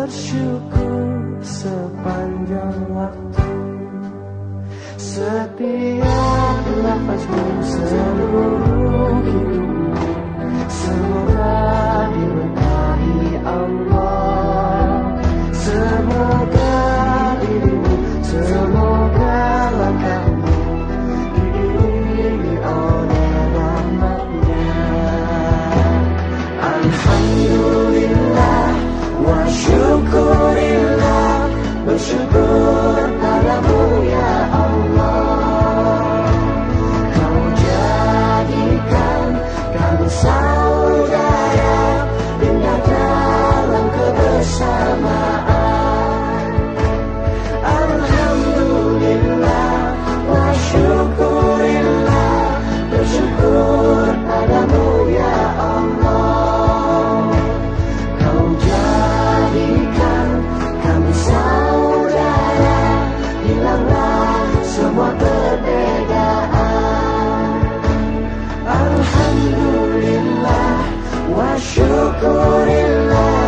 bersyukur sepanjang waktu. Setiap nafasmu, seluruh hidupmu, semoga diberkahi Allah. Semoga dirimu, semoga langkahmu diiringi oleh rahmatnya. Alhamdulillah wa syukurillah, bersyukur padamu ya Allah. Kau jadikan kami saudara, indah dalam kebersamaan. Alhamdulillah wa syukurillah, bersyukur padamu ya Allah. Kau jadikan kami saudara, hilanglah semua perbedaan. Alhamdulillah wa syukurillah,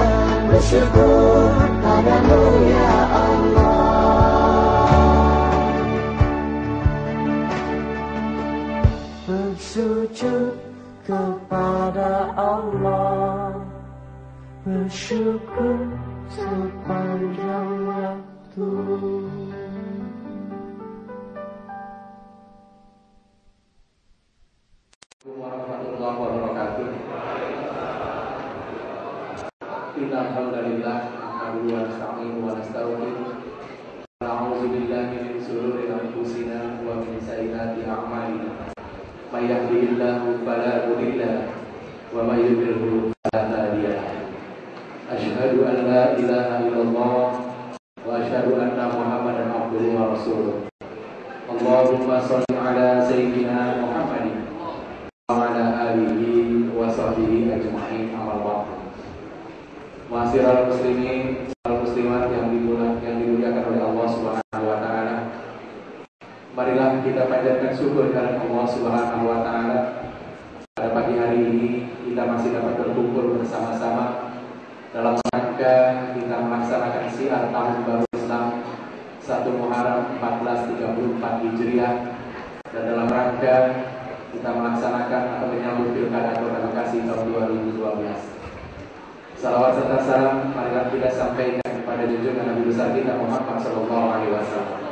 bersyukur padamu ya Allah. Bersujud kepada Allah, bersyukur sepanjang waktu. Warahmatullahi wabarakatuh. Alhamdulillah, nahmaduhu wa nasta'inuhu wa nastaghfiruh. Na'udzu billahi min shururi anfusina wa min sayyiati a'malina. May yahdihillahu fala mudilla lahu wa may yudlilhu fala hadiya lahu. Asyhadu an la ilaha illallah wa asyhadu anna Muhammadan abduhu wa rasuluh. Allahumma shalli ala sayyidina Muhammadin wa ala alihi wa sahbihi ajma'in, amma ba'du. Ma'asyiral muslimin wal muslimat yang dimuliakan oleh Allah Subhanahu wa taala. Marilah kita panjatkan syukur kepada Allah Subhanahu wa taala. Pada pagi hari ini kita masih dapat berkumpul bersama-sama dalam rangka kita melaksanakan syiar tahun baru Islam 1 Muharram 1434 Hijriah, dan dalam rangka kita melaksanakan atau menyambut Pilkada Kota Bekasi tahun 2012. Salawat serta salam marilah kita sampaikan kepada junjungan Nabi besar kita Muhammad sallallahu alaihi wasallam.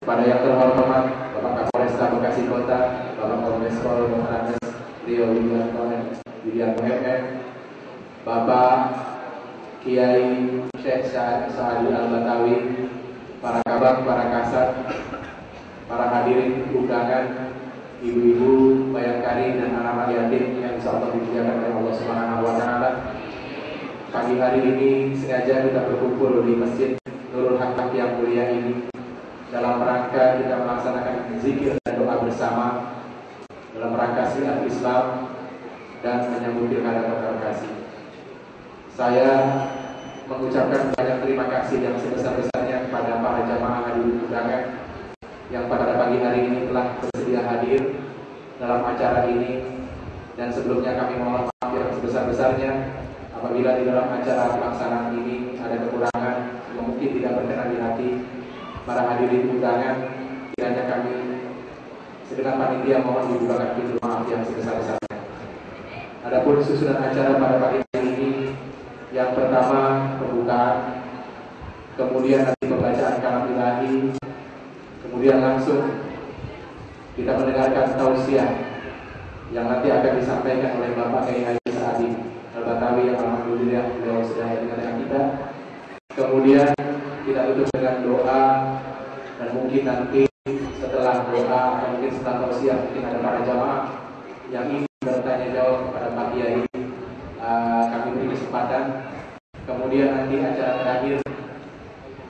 Kepada yang terhormat Bapak Kapolresta Bekasi Kota, Bapak Kombes Pol Muhammad Rio Widianto MM, Bapak Kiai Syekh Sa'adi Al-Batawi, para kabang, para kasat, para hadirin undangan, ibu-ibu, bayangkari dan anak-anak yatim yang insyaallah dimuliakan oleh Allah Subhanahu wa taala. Pagi hari ini sengaja kita berkumpul di Masjid Nurul Haq yang mulia ini dalam rangka kita melaksanakan zikir dan doa bersama dalam rangka syiar Islam dan menyambut Pilkada Kota Bekasi. Saya mengucapkan banyak terima kasih yang sebesar-besarnya kepada para jamaah hadirin undangan yang pada pagi hari ini telah bersedia hadir dalam acara ini, dan sebelumnya kami mohon maaf yang sebesar-besarnya apabila di dalam acara pelaksanaan ini ada kekurangan yang mungkin tidak berkenan di hati para hadirin undangan. Kiranya kami segenap panitia mohon dibukakan pintu maaf yang sebesar-besarnya. Adapun susunan acara pada pagi hari ini, yang pertama pembukaan, kemudian nanti pembacaan kalam ilahi, kemudian langsung kita mendengarkan tausiah yang nanti akan disampaikan oleh Bapak Kiai Haji Sa'adi Al-Batawi yang alhamdulillah beliau sudah hadir dengan kita. Kemudian kita tutup dengan doa, dan mungkin nanti setelah doa atau mungkin setelah tausiah mungkin ada para jamaah yang ingin bertanya jawab kepada Pak Kiai. Kami beri kesempatan. Kemudian nanti acara terakhir,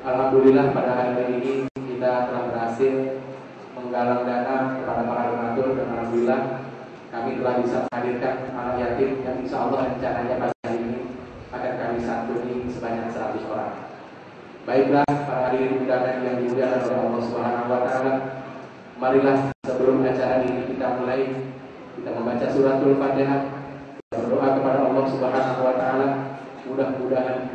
alhamdulillah pada hari ini kita telah berhasil menggalang dana kepada para donatur, dan alhamdulillah kami telah bisa menghadirkan anak yatim yang insya Allah rencananya pada hari ini akan kami santuni sebanyak 100 orang. Baiklah para hadirin undangan yang dimuliakan oleh Allah Subhanahu wa taala, marilah sebelum acara ini kita mulai, kita membaca suratul Fatihah, kita berdoa kepada Allah Subhanahu wa taala. Mudah-mudahan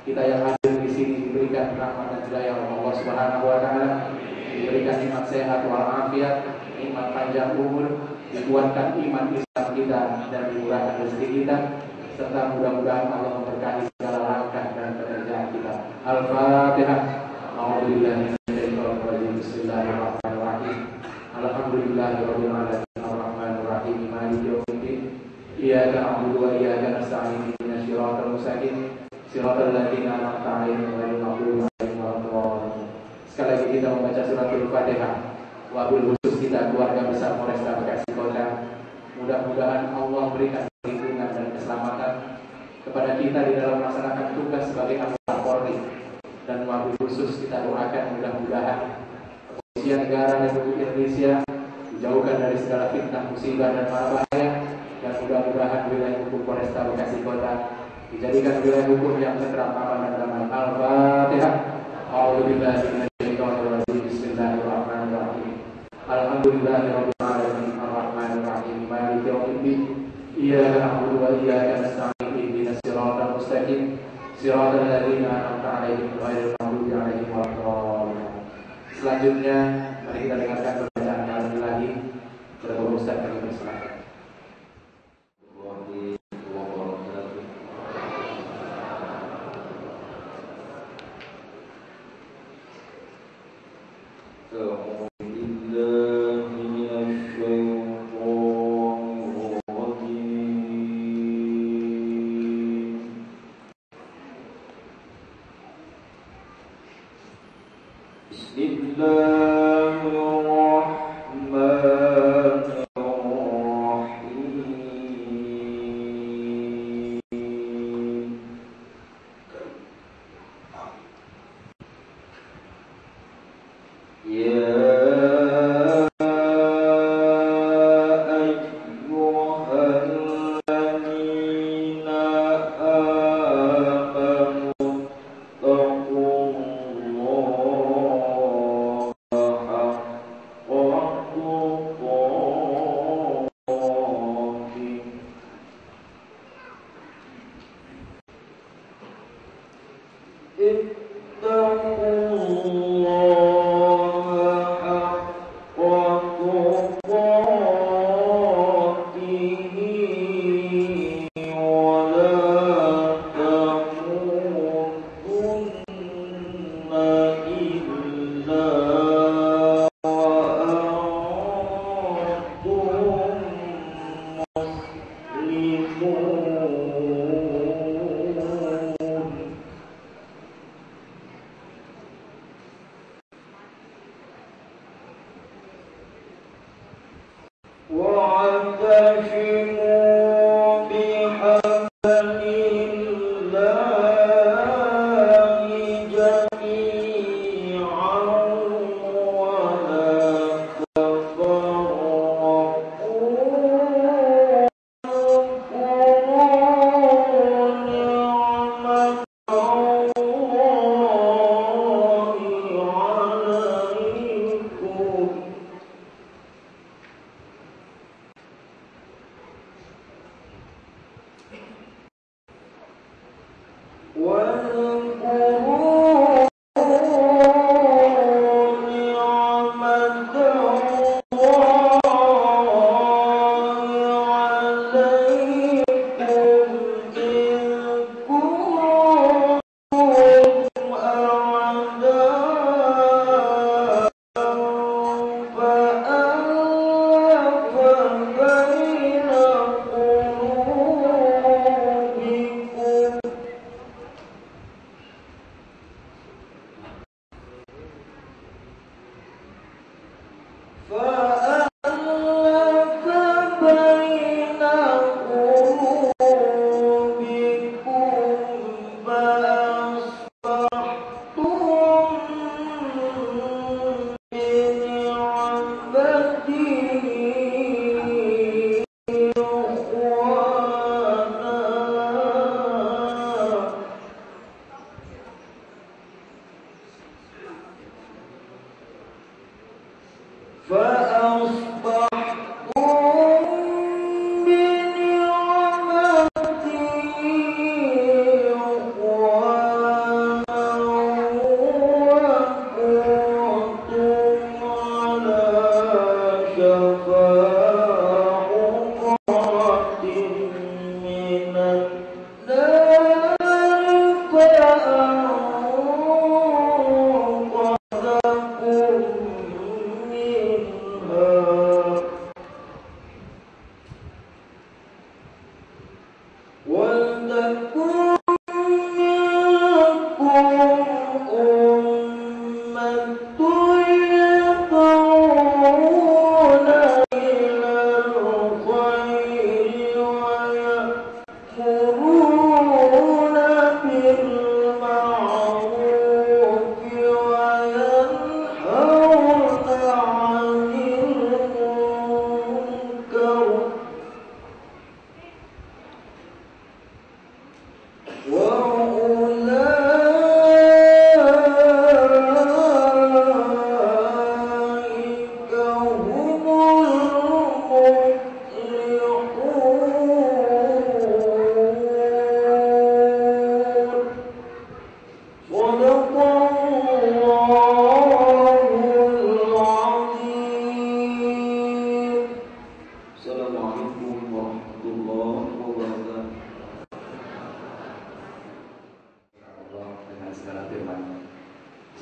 Kita yang hadir di sini diberikan rahmat dan hidayah Allah Subhanahu wa taala, diberikan nikmat sehat walafiat, nikmat panjang umur, dikuatkan iman Islam kita dan dimurahkan rezeki kita, serta mudah-mudahan Allah memberkahi segala langkah dan pekerjaan kita. Al-Fatihah. A'udzubillahi minasyaitonir rajim. Bismillahirrahmanirrahim. Alhamdulillahirabbil alamin arrahmanir rahim maliki yaumiddin. Iyyaka na'budu wa iyyaka nasta'in ihdinas siratal mustaqim siratal ladzina an'amta 'alaihim ghairil maghdubi 'alaihim waladdallin. Sekali lagi kita membaca suratul Fatihah. Wabil khusus kita keluarga besar Polresta Bekasi Kota. Mudah-mudahan Allah berikan perlindungan dan keselamatan kepada kita di dalam melaksanakan tugas sebagai anggota Polri. Dan wabil khusus kita doakan mudah-mudahan kepolisian negara Republik Indonesia dijauhkan dari segala fitnah, musibah dan mara bahaya, dan mudah-mudahan wilayah hukum Polresta Bekasi Kota dijadikan wilayah hukum yang tenteram, aman dan damai. Al-Fatihah. A'udzubillahi minasyaitonir rajim. Bismillahirrahmanirrahim. Alhamdulillahirabbil alamin arrahmanir rahim maliki yaumiddin. Iyyaka na'budu wa iyyaka nasta'in ihdinas siratal mustaqim siratal ladzina an'amta 'alaihim ghairil maghdubi 'alaihim waladdallin. Selanjutnya mari kita dengarkan bacaan kalimat lagi dari Ustaz kami persilakan.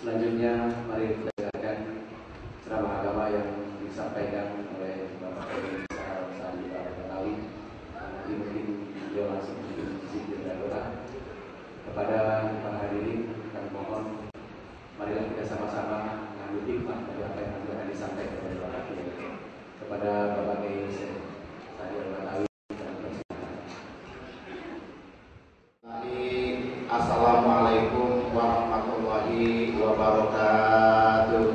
Selanjutnya mari kita dengarkan ceramah agama yang disampaikan oleh Bapak Kiai Sadi Batawi. Nanti mungkin beliau langsung bikin zikir dan doa. Kepada para hadirin kami mohon marilah kita sama-sama mengambil hikmah dari apa yang akan disampaikan oleh Bapak Kiai. Kepada Bapak Kiai Sadi Batawi. Assalamualaikum warahmatullahi wabarakatuh.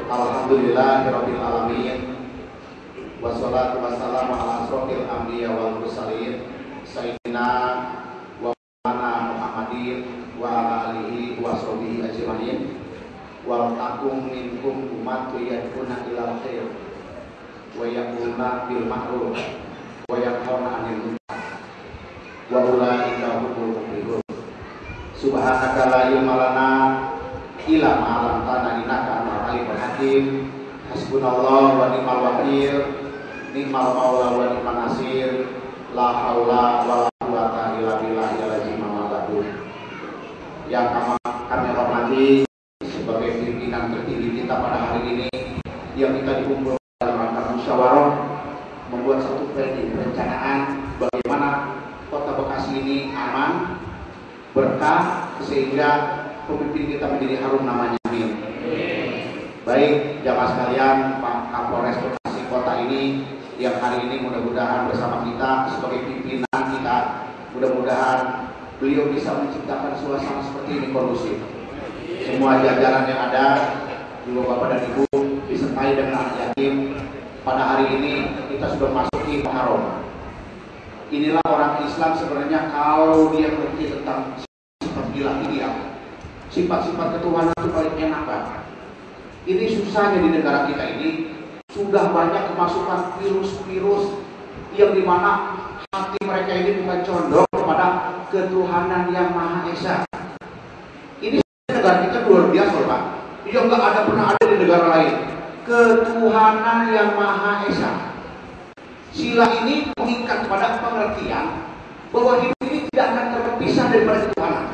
Alhamdulillahirabbil alamin. Wassalatu wassalamu ala asrofil anbiya wal mursalin sayyidina wa maulana Muhammadin wa ala alihi wa sahbihi ajmain. Wa takum minkum ummatun yad'una ilal khair wa ya'muruna bil ma'ruf wa yanhauna 'anil munkar wa ulaika humul muflihun. Subhanaka la ilma lana illa ma 'allamtana innaka antal alimul hakim. Hasbunallahu wa ni'mal wakil, ni'mal maula wa ni'man nasir. La haula wa la quwata illa billahil azimul hakim. Yang kami hormati sebagai pimpinan tertinggi kita pada hari ini yang kita dikumpulkan dalam rangka musyawarah membuat satu perencanaan bagaimana kota Bekasi ini aman, berkah, sehingga pemimpin kita menjadi harum namanya. Amin. Baik jamaah sekalian, Pak Kapolres Bekasi kota ini yang hari ini mudah-mudahan bersama kita sebagai pimpinan kita, mudah-mudahan beliau bisa menciptakan suasana seperti ini kondusif. Semua jajaran yang ada, Ibu Bapak dan Ibu disertai dengan anak yatim. Pada hari ini kita sudah masuki Muharram. Inilah orang Islam sebenarnya kalau dia mengerti tentang sifat ilahi, sifat-sifat ketuhanan itu paling enak banget. Ini susahnya di negara kita ini sudah banyak kemasukan virus-virus yang dimana hati mereka ini bukan condong kepada ketuhanan yang Maha Esa. Ini negara kita luar biasa loh Pak. Yang nggak ada pernah ada di negara lain. Ketuhanan yang Maha Esa. Sila ini mengikat pada pengertian bahwa hidup ini tidak akan terpisah daripada ketuhanan.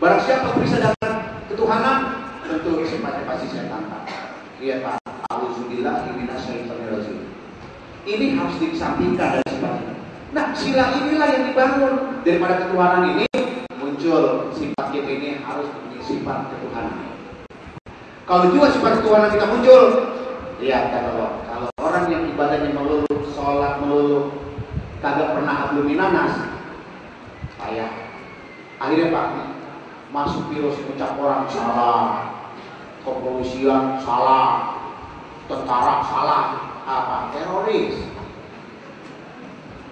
Barang siapa terpisah dari ketuhanan, tentu sifatnya pasti setan. Iya Pak. Auzubillahi minasyaitonirrajim. Ini harus dikesampingkan dari sifatnya. Nah, sila inilah yang dibangun daripada ketuhanan ini muncul sifat kita ini harus punya sifat ketuhanan. Kalau juga sifat ketuhanan kita muncul, lihat kalau orang yang ibadahnya melulu, sholat melulu, kagak pernah hablum minanas, payah. Akhirnya Pak, masuk virus ucap orang salah, kepolisian salah, tentara salah, apa teroris.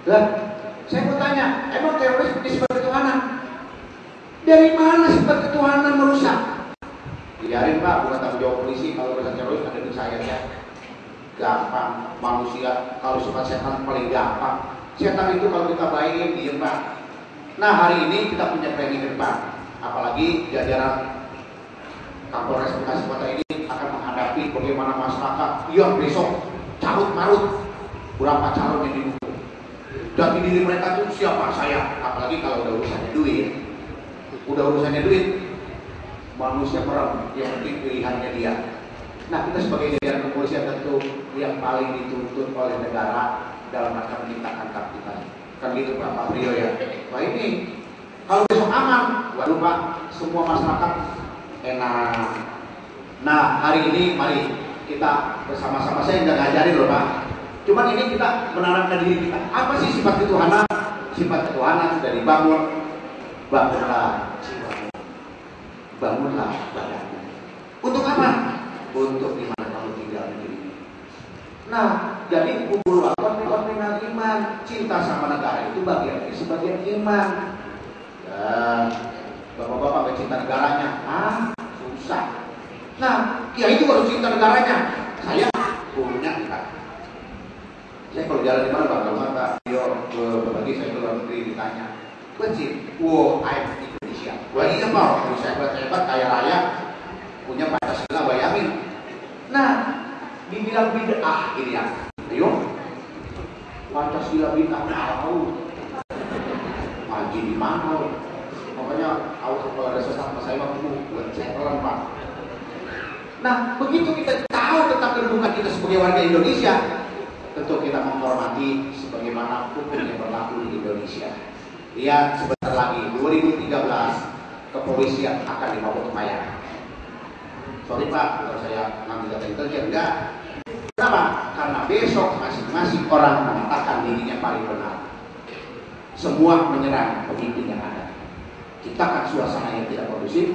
Lah, saya mau tanya, emang teroris punya sifat ketuhanan? Dari mana sifat ketuhanan merusak? Biarin Pak, bukan tanggung jawab polisi. Kalau urusan teroris ada di saya ya. Gampang, manusia kalau sifat setan paling gampang. Setan itu kalau kita baik diem Pak. Nah hari ini kita punya training ke depan. Apalagi jajaran Kapolres Bekasi Kota ini akan menghadapi bagaimana masyarakat yang besok carut marut berapa calon yang didukung. Dan diri mereka tuh siapa saya. Apalagi kalau udah urusannya duit, manusia merem, yang penting pilihannya dia. Nah, kita sebagai jajaran kepolisian tentu yang paling dituntut oleh negara dalam rangka menciptakan kapasitas. Kan gitu Pak Prio ya. Wah ini kalau besok aman, waduh Pak, semua masyarakat enak. Nah, hari ini mari kita bersama-sama, saya nggak ngajarin loh Pak. Cuman ini kita menanamkan diri kita. Apa sih sifat ketuhanan? Sifat ketuhanan sudah dibangun. Bangunlah jiwamu, bangunlah badanmu. Untuk apa? Untuk dimana kamu tinggal negeri ini. Nah, jadi kubur wakon dengan iman. Cinta sama negara itu bagian dari sebagian iman. Ya, bapak-bapak gak cinta negaranya, susah. Nah, ya itu harus cinta negaranya. Saya punya kita. Saya kalau jalan di mana bangga mata, yo berbagi saya ke luar negeri ditanya, kecil, wow, ayam Indonesia. Wah iya Pak, Indonesia hebat, kaya raya, punya Pancasila, bayangin. Nah, dibilang bid'ah ini ya, ayo, Pancasila bid'ah tahu, ngaji di mana? Makanya kalau ada sesat saya mah buat cekelan Pak. Nah, begitu kita tahu tentang kedudukan kita sebagai warga Indonesia, tentu kita menghormati sebagaimana hukum yang berlaku di Indonesia. Lihat sebentar lagi 2013 kepolisian akan dimabuk maya. Sorry Pak, kalau saya ngambil data intelijen enggak. Kenapa? Karena besok masing-masing orang mengatakan dirinya paling benar. Semua menyerang pemimpin yang ada. Ciptakan suasana yang tidak kondusif.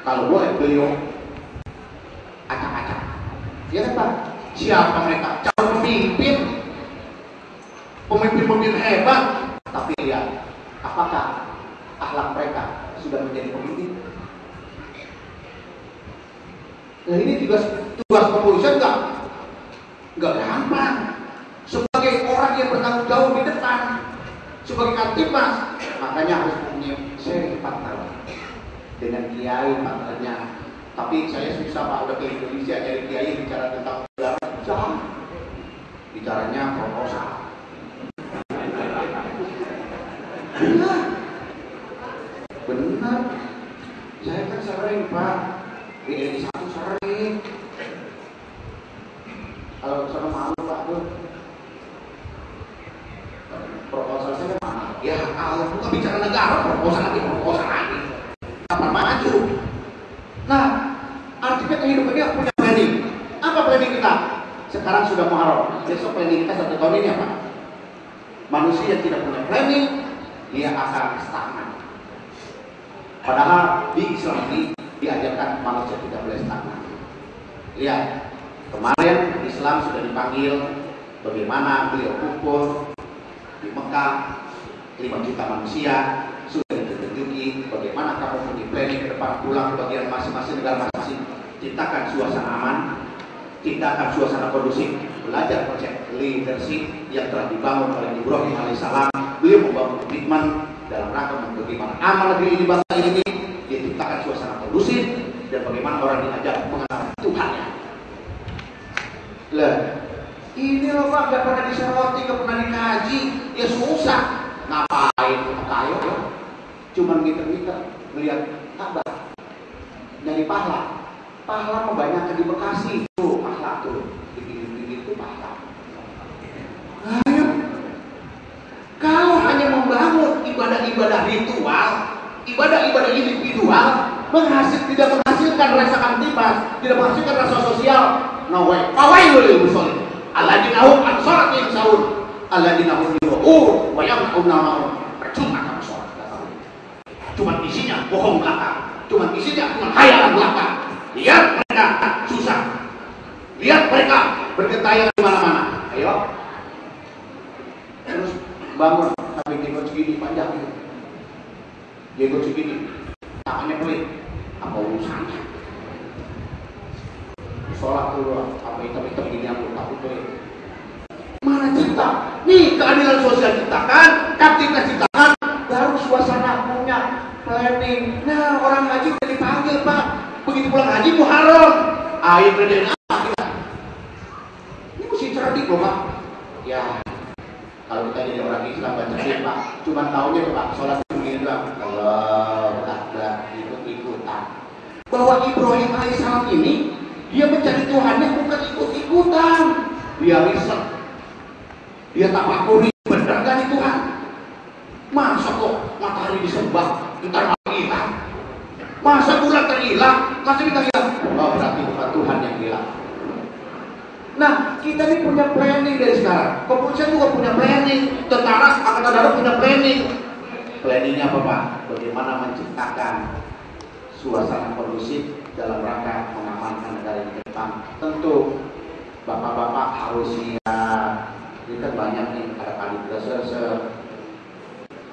Kalau boleh beliau acak-acak. Ya kan Pak? Siapa mereka? Calon pemimpin, pemimpin hebat. Tapi lihat, apakah akhlak mereka sudah menjadi pemimpin? Nah ini tugas kepolisian nggak gampang. Sebagai orang yang bertanggung jawab di depan, sebagai Kamtibmas, makanya harus punya seri partner dengan kiai partnernya. Tapi saya susah Pak, udah ke Indonesia jadi kiai bicara tentang negara susah. Bicaranya proposal. Benar. Saya kan sering Pak, di RI 1 sering. Kalau sana malu Pak tuh. Proposal saya mana? Ya kalau bukan bicara negara, proposal lagi. Kapan maju? Nah, artinya kehidupan ini punya planning. Apa planning kita? Sekarang sudah Muharram. Besok planning kita 1 tahun ini apa? Manusia yang tidak punya planning, dia akan stagnan. Padahal di Islam ini diajarkan manusia tidak boleh stagnan. Lihat, kemarin Islam sudah dipanggil bagaimana beliau kumpul di Mekah 5 juta manusia. Sudah ditunjuki bagaimana kamu punya planning ke depan, pulang ke bagian masing-masing negara masing-masing. Ciptakan suasana aman, ciptakan suasana kondusif, belajar konsep leadership yang telah dibangun oleh Ibrahim alaihissalam. Beliau membangun komitmen dalam rangka bagaimana aman negeri ini, bangsa ini. Dia ciptakan suasana kondusif dan bagaimana orang diajak mengenal Tuhannya. Lah, ini loh Pak, gak pernah disoroti, gak pernah dikaji, ya susah. Ngapain kayo ya? Cuman ngiter-ngiter melihat kabar dari pahala. Pahala kebanyakan di Bekasi tuh, pahala tuh di pinggir-pinggir itu pahala. Ayo, kalau hanya membangun ibadah-ibadah ritual, ibadah-ibadah individual, tidak menghasilkan rasa Kamtibmas, tidak menghasilkan rasa sosial. No way. Fawailul musallin alladzina hum an salatihim sahun alladzina hum yura'un wa yamna'un ma'un. Percuma kamu sholat. Cuma isinya bohong belaka, cuma isinya cuma khayalan belaka. Lihat mereka susah, lihat mereka bergentayangan di mana-mana. Ayo, terus bangun sampai jenggot segini panjang gitu, jenggot segini, tangannya pelit, apa urusannya? Sholat dulu, apa hitam-hitam gini aku takut pelit. Mana cinta? Nih keadilan sosial ciptakan, Kamtibmas ciptakan, baru suasana punya planning. Nah orang haji udah dipanggil Pak, begitu pulang haji Muharram, air dari apa? Ini mesti cerdik loh Pak. Ya kalau kita jadi orang Islam baca Pak, cuma taunya tuh Pak, sholat begini doang. Allah Akbar, ikut-ikutan. Bahwa Ibrahim alaihissalam ini Dia mencari Tuhannya bukan ikut-ikutan. Dia riset, dia tafakuri, benar gak nih Tuhan? Masa kok matahari disembah ntar malah hilang? Masa bulan terhilang? Masa kita hilang? Oh, berarti bukan Tuhan yang hilang. Nah, kita ini punya planning dari sekarang. Kepolisian juga punya planning, tentara angkatan darat punya planning. Planningnya apa Pak? Bagaimana menciptakan suasana kondusif dalam rangka mengamankan negara ini ke depan. Tentu bapak-bapak harus siap. Ini kan banyak nih, ada kadit reserse,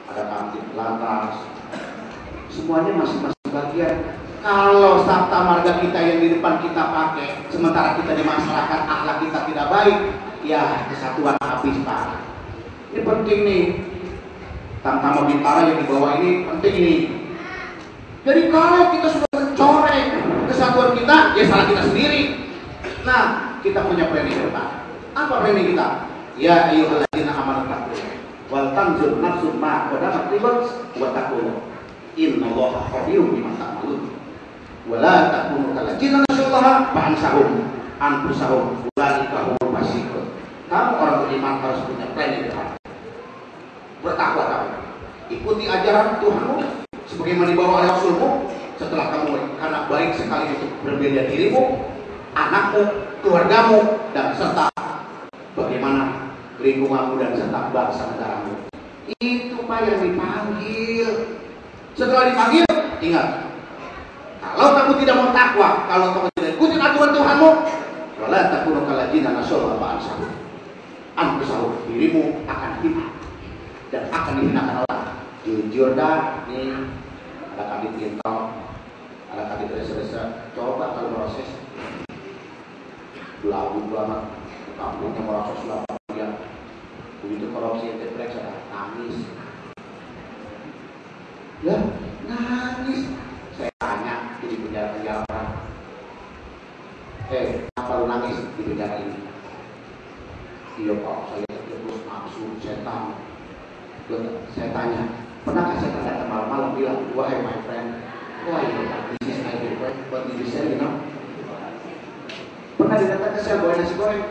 ada kantin lantas, semuanya masing-masing bagian. Kalau sabta marga kita yang di depan kita pakai, sementara kita di masyarakat akhlak kita tidak baik, ya kesatuan habis Pak. Ini penting nih. Tamtama Bintara yang di bawah ini penting nih. Jadi kalau kita sudah mencoreng kesatuan kita, ya salah kita sendiri. Nah, kita punya planning ke depan. Apa planning kita? Ya ayyuhalladzina amanu taqullaha wal tanzur nafsum ma qaddamat lighad wa taqulu innallaha khabirum bima ta'malun. Wala takunu kalladzina nasallaha fa ansahum anfusahum ulaika humul fasiqun. Kamu orang beriman harus punya planning ke depan. Bertakwa kamu. Ikuti ajaran Tuhanmu sebagaimana dibawa oleh Rasulmu. Setelah kamu karena baik sekali untuk berbeda dirimu, anakmu, keluargamu, dan serta bagaimana lingkunganmu dan serta bangsa negaramu. Itu Pak yang dipanggil. Setelah dipanggil, ingat, kalau kamu tidak mau takwa, kalau kamu tidak ikuti aturan Tuhanmu, wala takunu kalladzina nasallaha fa ansahum anfusahum, dirimu akan hilang dan akan dihinakan Allah. Jujur dah nih, ada kadit intel, ada kadit reserse. Coba kalau proses belagu banget, kampungnya merasa sulap dia. Begitu korupsi yang terperiksa, nangis. Ya, nangis. Saya tanya di penjara-penjara orang, kenapa lu nangis di penjara ini? Iya Pak, saya terus nafsu setan. Saya tanya, pernahkah saya datang malam-malam bilang, wahai my friend, why this is my favorite, what did you say, you know? Pernah datang ke saya bawa nasi goreng?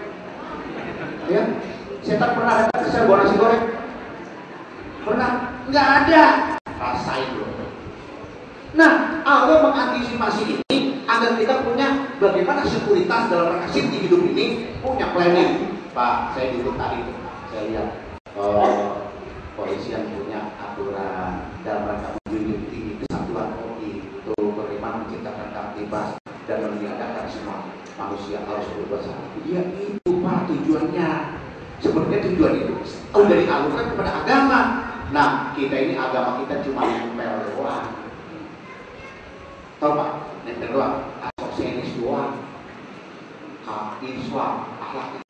Ya, setan pernah datang ke saya bawa nasi goreng? Pernah? Nggak ada. Rasain loh. Nah, Allah mengantisipasi ini agar kita punya bagaimana sekuritas dalam rangka safety hidup ini, punya planning. Pak, saya duduk tadi, saya lihat polisi yang punya aturan dalam rangka menjunjung tinggi kesatuan OI untuk bagaimana menciptakan ketertiban dan meniadakan semua manusia harus berbuat sama. Ya itu Pak tujuannya. Sebenarnya tujuan itu udah dialurkan kepada agama. Nah, kita ini agama kita cuma nempel doang. Tahu Pak, nempel doang. Asosialis doang. Islam, akhlak.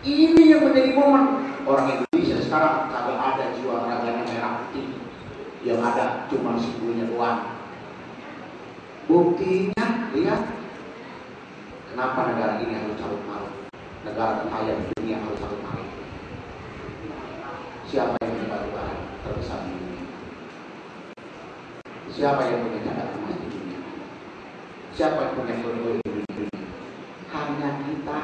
Ini yang menjadi momen orang Indonesia sekarang kagak ada jiwa raganya merah putih, yang ada cuma simbolnya doang. Buktinya lihat, kenapa negara ini harus carut marut, negara terkaya di dunia harus carut marut. Siapa yang punya batu bara terbesar di dunia? Siapa yang punya cadangan emas di dunia? Siapa yang punya kode di dunia? Hanya kita.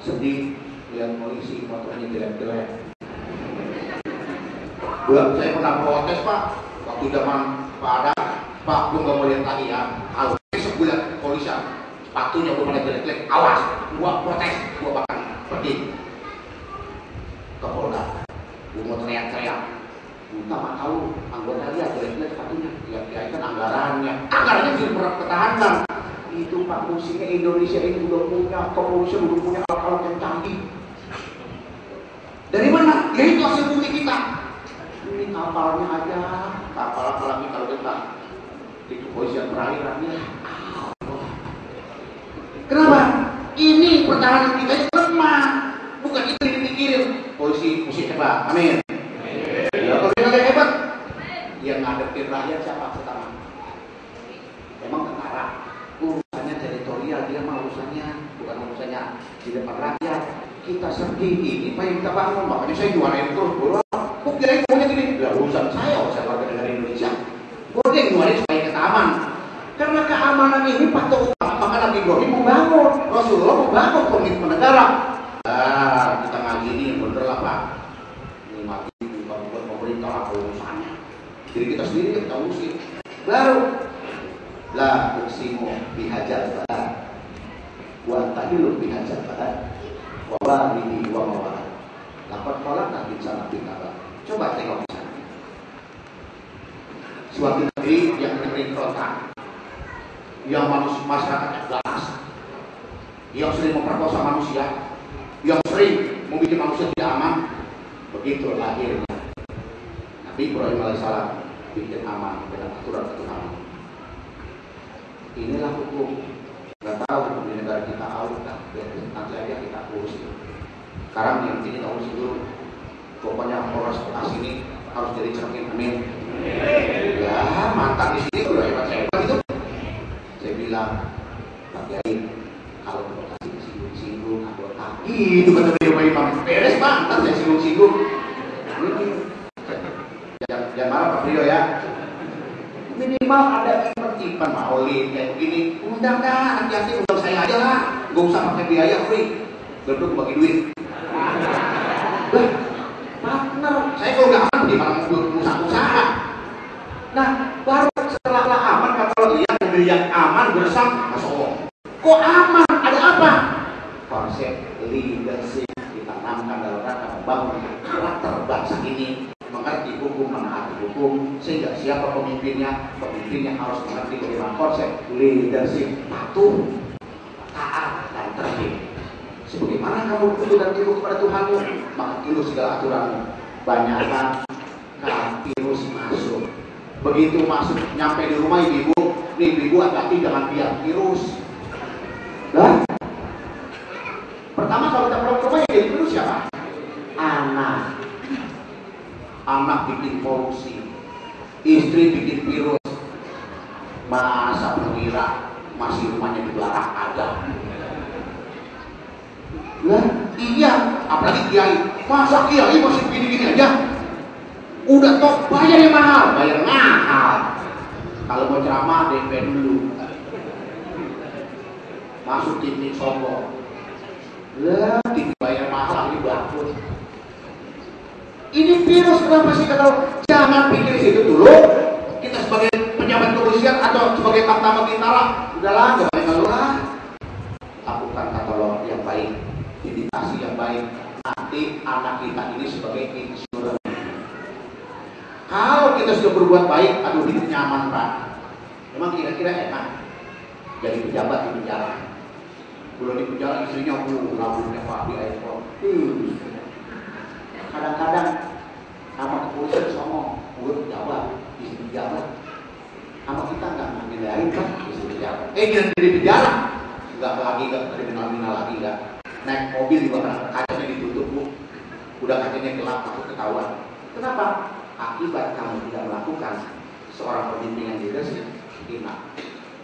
Sedih lihat polisi motornya jelek-jelek. Saya pernah protes Pak, waktu zaman Pak gue nggak mau lihat lagi ya. Kalau besok gue lihat polisian sepatunya gue pada jelek-jelek, awas, gue protes, gue bakal pergi ke Polda. Gue mau teriak-teriak, minta maaf tahu anggota lihat jelek-jelek sepatunya. Ya kan anggarannya jadi pertahanan. Itu Pak, musiknya Indonesia ini udah punya kepolisian, udah punya alat-alat yang canggih. Dari mana? Ya itu hasil bukti kita. Ini kapalnya aja, kapal apalagi kalau kita di kepolisian perairannya. Kenapa? Ini pertahanan kita itu lemah, bukan itu yang dipikirin. Polisi mesti hebat, amin. Ya kalau dia nggak hebat, yang ngadepin rakyat siapa pertama? Emang tentara. Urusannya teritorial, dia mah urusannya bukan urusannya di depan rakyat. Kita sedih ini Pak yang kita bangun, makanya saya juarain terus. Kok kira maunya gini? Ya urusan saya warga negara Indonesia. Gue yang juarain supaya kita aman. Karena keamanan keamanan ini patut utama. Maka Nabi Ibrahim membangun, Rasulullah membangun komitmen negara. Kita ngaji ini bener lah Pak. Ini ngaji bukan pemerintah atau urusannya. Jadi kita sendiri kita urusin. Baru la uksimu bihajal badan wa tahilu bihajal badan wa walihi wa mawala. Lapat kolak nanti sana bintara. Coba tengok di sana. Suatu negeri yang negeri kerontak, yang masyarakatnya ganas, yang sering memperkosa manusia, yang sering membuat manusia tidak aman. Begitu lahirnya Nabi Ibrahim alaihissalam bikin aman dengan aturan Tuhan. Inilah hukum. Nggak tahu di negara kita kan? Nanti aja kita urus. Sekarang yang ini kita urus dulu. Pokoknya orang seperti ini harus jadi cermin. Amin. Ya mantan di sini udah hebat itu. Saya bilang, Pak Kiai, kalau provokasi singgung anggota, itu kata beliau Pak Imam, beres mantan saya singgung. Jangan marah Pak Beliau ya. Minimal ada ketertiban maulid kayak begini. Undang dah, hati-hati undang saya aja lah. Gak usah pakai biaya free. Berdua bagi duit. Partner, saya kalau nggak aman di mana usaha. Nah, baru setelah aman kalau lihat negeri yang aman bersama, Masya Allah. Kok aman? Ada apa? Konsep leadership ditanamkan dalam rangka membangun karakter bangsa ini, mengerti hukum, menaati hukum, sehingga siapa pemimpinnya harus mengerti bagaimana konsep leadership, patuh, taat, dan tertib. Sebagaimana kamu tunduk dan tunduk kepada Tuhanmu, maka tunduk segala aturanmu. Banyakkan virus masuk. Begitu masuk, nyampe di rumah ibu hati-hati jangan biar virus. Nah, pertama kalau kita pulang ke rumah yang jadi virus siapa? Anak bikin polusi, istri bikin virus. Masa perwira masih rumahnya di belakang ada. Lah, iya, apalagi kiai. Masa kiai masih gini-gini aja? Udah toh bayar yang mahal, bayar mahal. Kalau mau ceramah DP dulu. Masuk TV sombong. Lah, TV bayar mahal ini bangkrut. Ini virus kenapa sih kata jangan pikir situ dulu. Kita sebagai pejabat kepolisian atau sebagai tamtama bintara, udahlah, gak banyak lah. Lakukan katalog yang baik, indikasi yang baik. Nanti anak kita ini sebagai insuran. Kalau kita sudah berbuat baik, aduh hidup nyaman Pak. Memang kira-kira enak jadi pejabat di penjara. Belum di penjara istrinya rambutnya Pak di iPhone. Kadang-kadang sama kepolisian ngomong, gue pejabat, istri pejabat. Sama kita nggak ngendaliin kan istri pejabat. Jangan jadi penjara, nggak kriminal lagi nggak. Naik mobil juga kacanya ditutup Bu. Udah kacanya gelap takut ketahuan. Kenapa? Akibat kamu tidak melakukan seorang pemimpin yang leadership hina.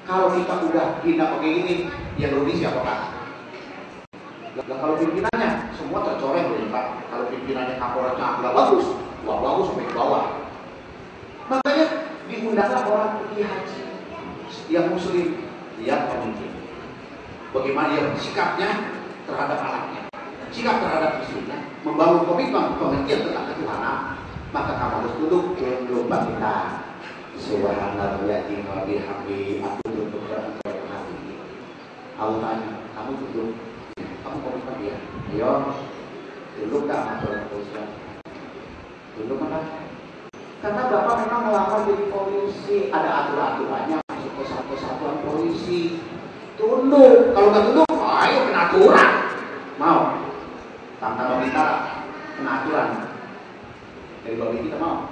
Kalau kita udah hina pakai ini, yang rugi siapa Pak? Nah, kalau pimpinannya semua tercoreng loh Pak. Kalau pimpinannya kapolresnya nggak bagus, bagus sampai ke bawah. Makanya diundanglah orang pergi haji yang muslim, lihat pemimpin. Bagaimana dia sikapnya terhadap anaknya, sikap terhadap istrinya, membangun komitmen pengertian tentang ketuhanan. Maka kamu harus duduk lupa kita subhanalladzi wa bihamdihi aku duduk dalam hati. Allah tanya, kamu duduk, kamu komitmen dia. Ayo duduk dah aturan kepolisian. Duduk mana? Karena Bapak memang melamar jadi polisi, ada aturan-aturannya masuk ke satu satuan polisi. Tunduk, kalau nggak tunduk, ayo kena aturan. Mau? Tanpa kita kena aturan. Dari babi kita mau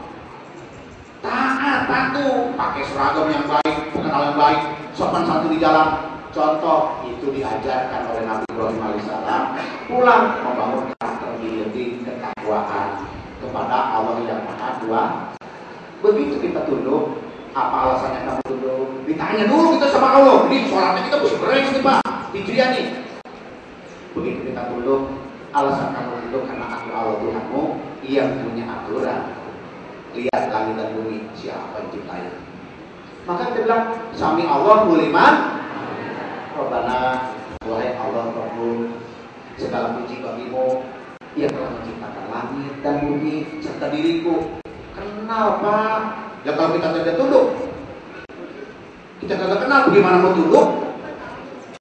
taat, patuh, pakai seragam yang baik, pengenal yang baik, sopan santun di jalan. Contoh itu diajarkan oleh Nabi Ibrahim alaihissalam. Pulang membangun karakter diri, ketakwaan kepada Allah yang Maha Dua. Begitu kita tunduk, apa alasannya kamu tunduk? Ditanya dulu kita sama Allah. Ini sholatnya kita mesti beres nih Pak, hijriah nih. Begitu kita tunduk, alasan kamu tunduk karena aku Allah Tuhanmu yang punya aturan. Lihat langit dan bumi, siapa yang ciptain? Maka kita bilang sami Allahu liman Rabbana, wahai Allah Rabbul, segala puji bagimu yang telah menciptakan langit dan bumi serta diriku. Kenapa? Ya kalau kita tidak tunduk, kita tidak kenal bagaimana mau tunduk.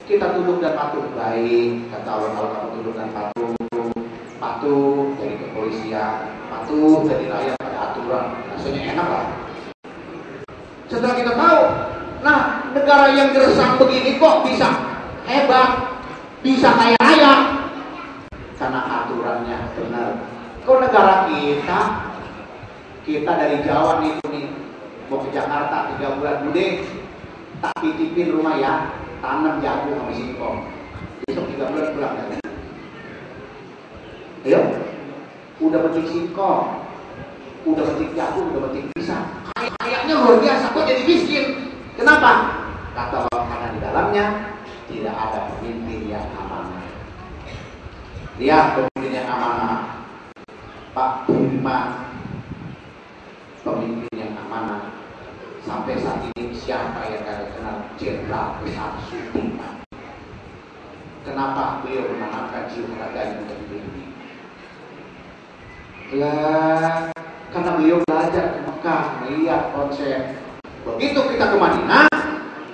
Kita tunduk dan patuh. Baik, kata Allah, kalau kamu tunduk dan patuh dari kepolisian, patuh dari rakyat pada aturan, rasanya enak lah. Setelah kita tahu, nah negara yang gersang begini kok bisa hebat, bisa kaya raya, karena aturannya benar. Kok negara kita dari Jawa nih mau ke Jakarta 3 bulan, bude tak titipin rumah ya, tanam jagung sama singkong, besok 3 bulan pulang kan? Ayo, udah petik singkong, udah petik jagung, udah petik pisang, kayaknya luar biasa, kok jadi miskin? Kenapa? Kata Allah, karena di dalamnya tidak ada pemimpin yang amanah. Lihat pemimpin yang amanah, Pak Budiman, pemimpin yang amanah. Sampai saat ini siapa yang kalian kenal Jenderal Besar Sudirman? Kenapa beliau menanamkan jiwa raganya menjadi begini? Lah, karena beliau belajar ke Mekah, melihat konsep. Begitu kita ke Madinah,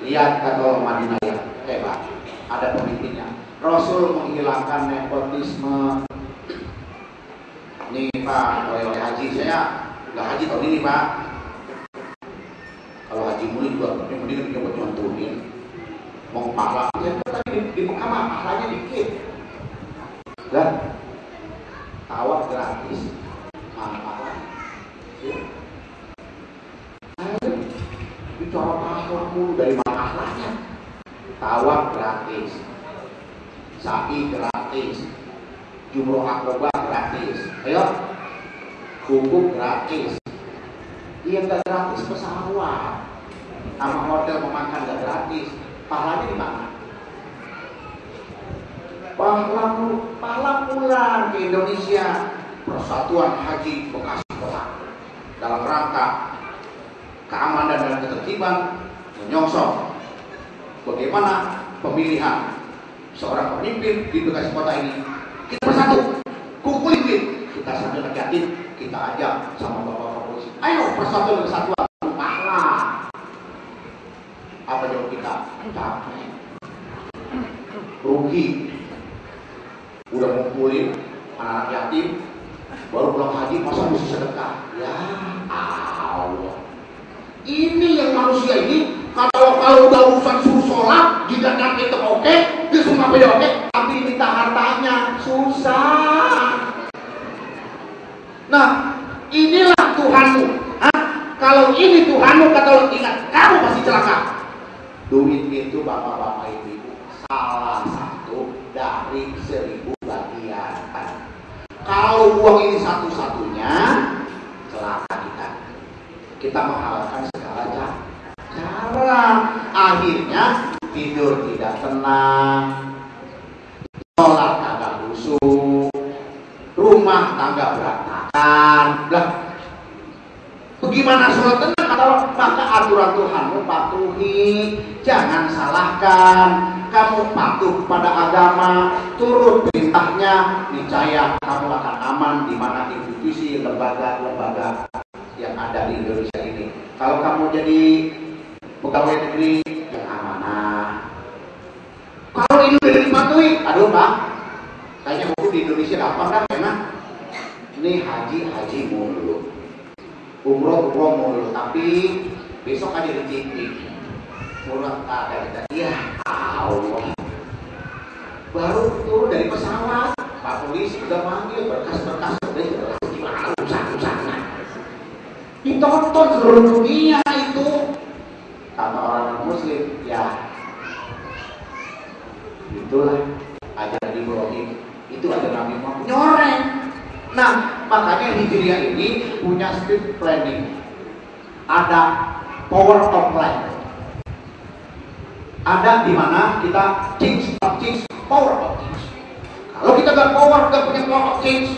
lihat kata Madinah yang hebat, ada pemimpinnya. Rasul menghilangkan nepotisme. Nih Pak, oleh haji saya nggak haji tahun ini Pak. Kalau haji muli juga mendingan kita buat nyontunin. Mau pahala, ya tadi di Mekah mah pahalanya dikit. Lah, tawaf gratis, mana pahala? Ya. Bicara pahala mulu, dari mana pahalanya? Tawaf gratis, sa'i gratis, jumroh akobah gratis. Ayo, hukum gratis. Dia nggak gratis pesawat, sama hotel memakan nggak gratis. Pahalanya di mana? Pahala pulang ke Indonesia, Persatuan Haji Bekasi Kota, dalam rangka keamanan dan ketertiban, menyongsong bagaimana pemilihan seorang pemimpin di Bekasi Kota ini. Kita bersatu, kumpulin duit, kita sambil yakin, kita ajak sama bapak polisi. Ayo persatuan dan kesatuan, pahala. Apa jawab kita? Capek, rugi. Udah ngumpulin anak yatim, baru pulang haji, masa mesti sedekah? Ya Allah. Ini yang manusia ini, kalau udah urusan suruh sholat, jika nanti itu oke, disuruh apa ya oke, tapi minta hartanya susah. Nah, inilah Tuhanmu. Kalau ini Tuhanmu, kata Allah, ingat, kamu pasti celaka. Duit itu bapak-bapak ibu, salah satu dari 1000 bagian. Kalau uang ini satu-satunya, celaka kita. Kita menghalalkan segala cara. Akhirnya tidur tidak tenang, sholat kagak khusyuk, rumah tangga berantakan. Lah, bagaimana sholat tenang? Maka aturan Tuhanmu patuhi, jangan salahkan. Kamu patuh pada agama, turut perintahnya, niscaya kamu akan aman di mana institusi, lembaga-lembaga yang ada di Indonesia ini. Kalau kamu jadi pegawai negeri yang amanah, kalau ini udah dipatuhi, aduh Pak, kayaknya hukum di Indonesia gampang kan, karena ini haji mulu, umroh mulu, tapi besok aja di TV murah ada kita, ya Allah. Baru turun dari pesawat, Pak polisi udah manggil, berkas-berkas udah gimana urusan-urusannya, ditonton seluruh dunia itu. Kata orang Muslim, ya itulah ajaran Ibrahim, itu ajaran Nabi Muhammad, nyoreng. Nah, makanya Hijriah ini punya street planning, ada power of life, ada di mana kita change, power of change. Kalau kita gak punya power of change,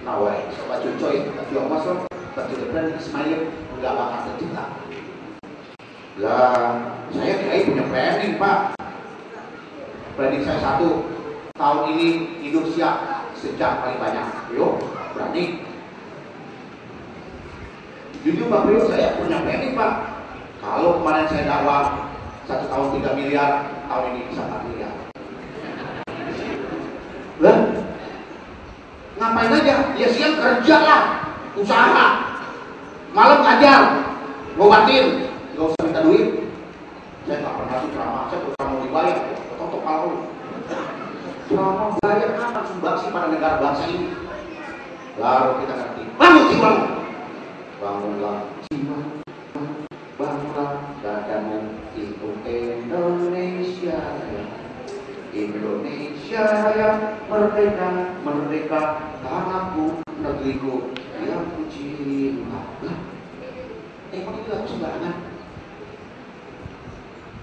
nah weh, coba cucoy, tapi Allah so, but to the plan Ismail nggak bakal tercipta. Lah, saya kiai punya planning Pak. Planning saya satu, tahun ini hidup siap sejak paling banyak. Yuk, berani. Jujur Pak Priyo, saya punya planning Pak. Kalau kemarin saya dakwah 1 tahun 3 miliar, tahun ini bisa 4 miliar. Lah, ngapain aja? Ya siang kerja lah, usaha, malam ngajar, ngobatin, nggak usah minta duit. Saya nggak pernah tuh ceramah, saya pernah mau dibayar, ketok palu. Ceramah bayar apa sumbangsi pada negara bangsa ini? Lalu kita ngerti, bangun jiwa, bangunlah jiwa, bangunlah dadamu itu Indonesia. Indonesia yang merdeka, merdeka, tanahku, negeriku yang ku cinta. Emang itu aku sembarangan?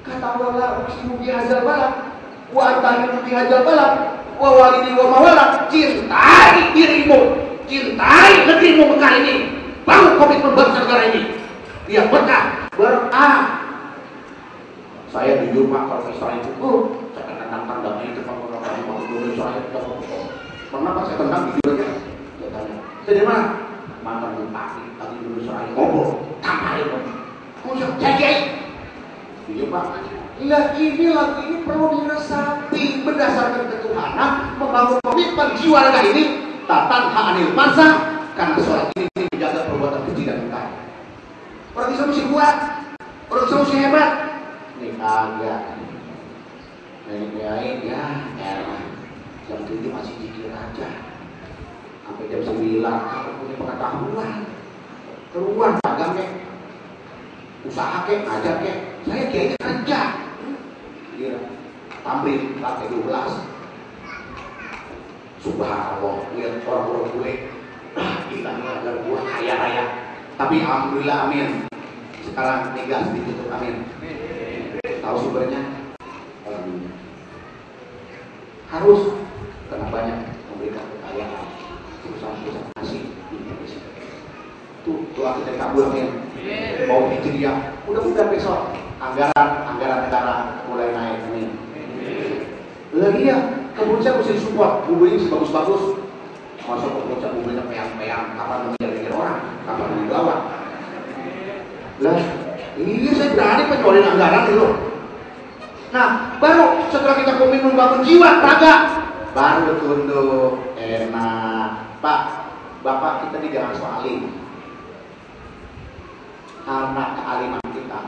Kata Allah, uksimu bihadzal balad, wa antahimu bihadzal balad, wa walidi wa mawalad. Cintai dirimu, cintai negerimu Mekah ini, bangun komitmen bangsa negara ini, biar berkah. Saya jujur Pak, kalau misalnya itu, saya tendang tandangnya itu kalau orang mau dulu saya tidak mau. Pernah Pak saya tendang jujur aja. Saya tanya, saya di mana? Mantan bupati, tadi dulu saya ngobrol, tampar itu. Musuh, saya jujur Pak. Lah ini lagu ini perlu diresapi berdasarkan ketuhanan, membangun komitmen jiwa raga ini, tatan hak anil masa, karena sholat ini menjaga perbuatan keji dan mungkar. Orang Islam mesti kuat, orang Islam mesti hebat. Ini kagak. Nenek ya, jam 7 masih zikir aja. Sampai jam 9 aku punya pengetahuan. Keluar dagang kek, usaha kek, ngajar kek. Saya kayaknya kerja. Iya. Tamrin lantai 12. Subhanallah, lihat orang-orang gue. Kita ngajar gua kaya raya. Tapi alhamdulillah amin. Sekarang negas ditutup amin. Tahu sumbernya? Harus karena banyak memberikan kekayaan perusahaan-perusahaan asing di Indonesia. Tuh doa kita kabul amin. Mau hijriah, mudah-mudahan besok anggaran negara mulai naik amin. Lagi ya, kemudian mesti support, bumbunya mesti bagus-bagus. Masuk kemudian bumbunya peyang-peyang, kapan menjadi orang, kapan dibawa. Lah, ini saya berani penjualin anggaran itu. Nah, baru setelah kita komitmen membangun jiwa, raga, baru tunduk, enak. Pak, Bapak kita ini jangan soalin. Karena kealiman kita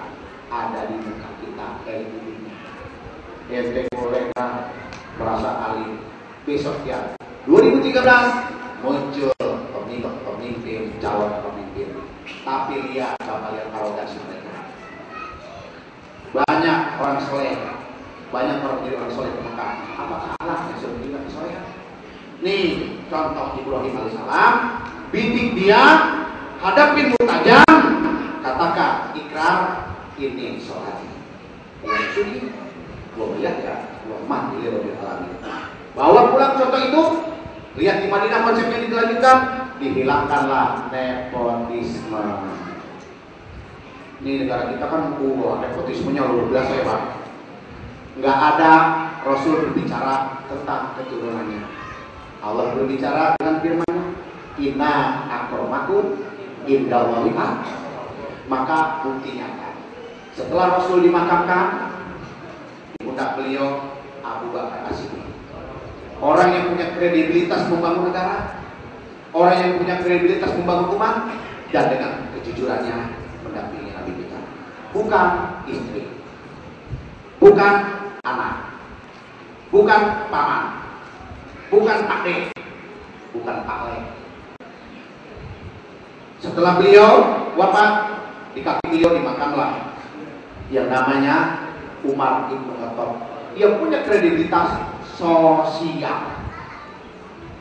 ada di muka kita, ilmunya. Ente bolehkah merasa alim? Besok ya, 2013 muncul pemimpin, calon pemimpin. Tapi lihat, Bapak lihat arogansi mereka. Banyak orang soleh, banyak orang jadi orang soleh ke Mekah. Apakah Allah yang suruh kita soleh? Nih contoh Ibrahim alaihissalam, bidik dia hadapin mutajam, katakan ikrar ini sholat. Yang suci, gua melihat ya, gua mati lihat alamin. Bawa pulang contoh itu, lihat di Madinah konsepnya dilanjutkan, dihilangkanlah nepotisme. Ini negara kita kan nepotismenya luar biasa ya Pak. Nggak ada Rasul berbicara tentang keturunannya. Allah berbicara dengan firman-Nya, inna akramakum indallahi atqakum. Maka buktinya kan, setelah Rasul dimakamkan, diundang beliau Abu Bakar As-Siddiq. Orang yang punya kredibilitas membangun negara, orang yang punya kredibilitas membangun umat, dan dengan kejujurannya mendampingi Nabi kita. Bukan istri, bukan anak, bukan paman, bukan pakde, bukan pakle. Setelah beliau wafat, di kaki beliau dimakamlah yang namanya Umar bin Khattab. Dia punya kredibilitas sosial.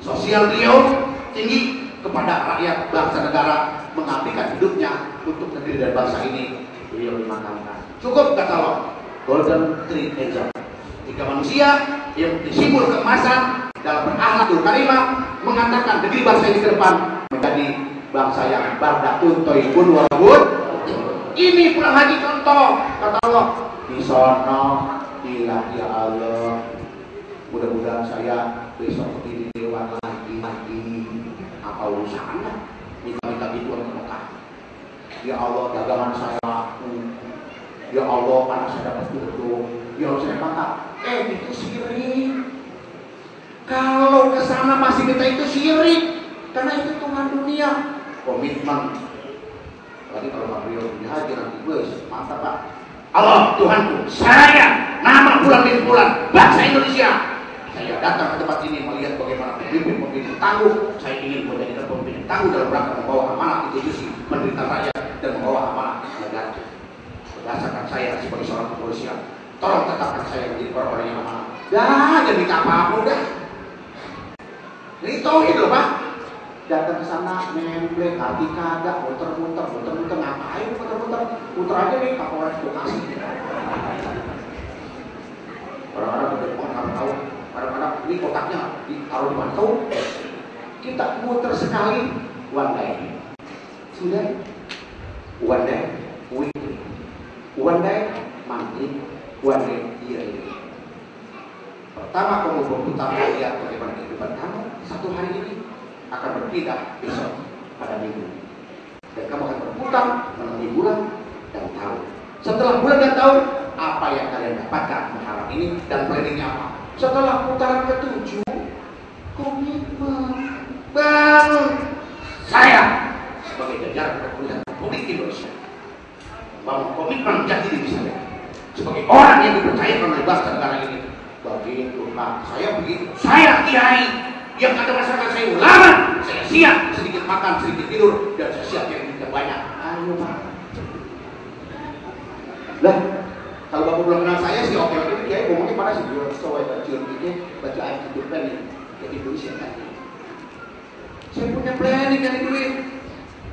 Sosial beliau tinggi kepada rakyat bangsa negara, mengabdikan hidupnya untuk negeri dan bangsa ini. Beliau dimakamkan. Cukup kata Allah, golden three angel. 3 manusia yang disimbol keemasan dalam berakhlakul karimah, mengatakan negeri bangsa ini ke depan menjadi bangsa yang bardatun toibun wabud. Ini pulang haji tahun mentok. Kata Allah, di sono bilang ya Allah, mudah-mudahan saya besok di dewan lagi. Apa urusannya? Minta gitu ke Mekah. Ya Allah, dagangan saya laku. Ya Allah, mana saya dapat untung. Ya Allah, saya kata, itu syirik. Kalau ke sana masih minta itu syirik, karena itu Tuhan dunia. Komitmen. Lagi kalau Mario punya haji nanti bos, mantap Pak. Allah Tuhanku, saya nama bulan bin bulan bangsa Indonesia. Saya datang ke tempat ini melihat bagaimana pemimpin tangguh. Saya ingin menjadikan pemimpin tangguh dalam rangka membawa amanah institusi, menderita rakyat dan membawa amanah negara. Berdasarkan saya sebagai seorang kepolisian, tolong tetapkan saya menjadi orang-orang yang amanah. Dah jadi apa udah. Ini tauhid loh Pak. Datang ke sana nemplek, hati kagak, muter-muter, ngapain muter aja nih Kapolres Bekasi. Orang-orang berdepan nggak tahu. Kadang-kadang ini kotaknya ditaruh di mana tahu. Kita muter sekali, one day, sudah, one day, weekly, one day, monthly, one day, yearly. Pertama kamu berputar lihat bagaimana kehidupan kamu satu hari ini akan berpindah besok pada minggu. Dan kamu akan berputar melalui bulan dan tahun. Setelah bulan dan tahun, apa yang kalian dapatkan mengharap ini dan planningnya apa? Setelah putaran ke-7, komitmen bangun saya sebagai jajaran kepolisian Republik Indonesia bangun komitmen menjadi diri saya sebagai orang yang dipercaya oleh bangsa negara ini. Begitu Pak, saya begitu. Saya kiai yang kata masyarakat saya ulama, saya siap sedikit makan, sedikit tidur, dan saya siap yang tidak banyak. Ayo Pak. Lah, kalau Bapak belum kenal saya sih oke kiai ngomongnya pada sih jual soal baju ini, baju ayam hidup planning, jadi Indonesia kan. Saya punya planning dari duit.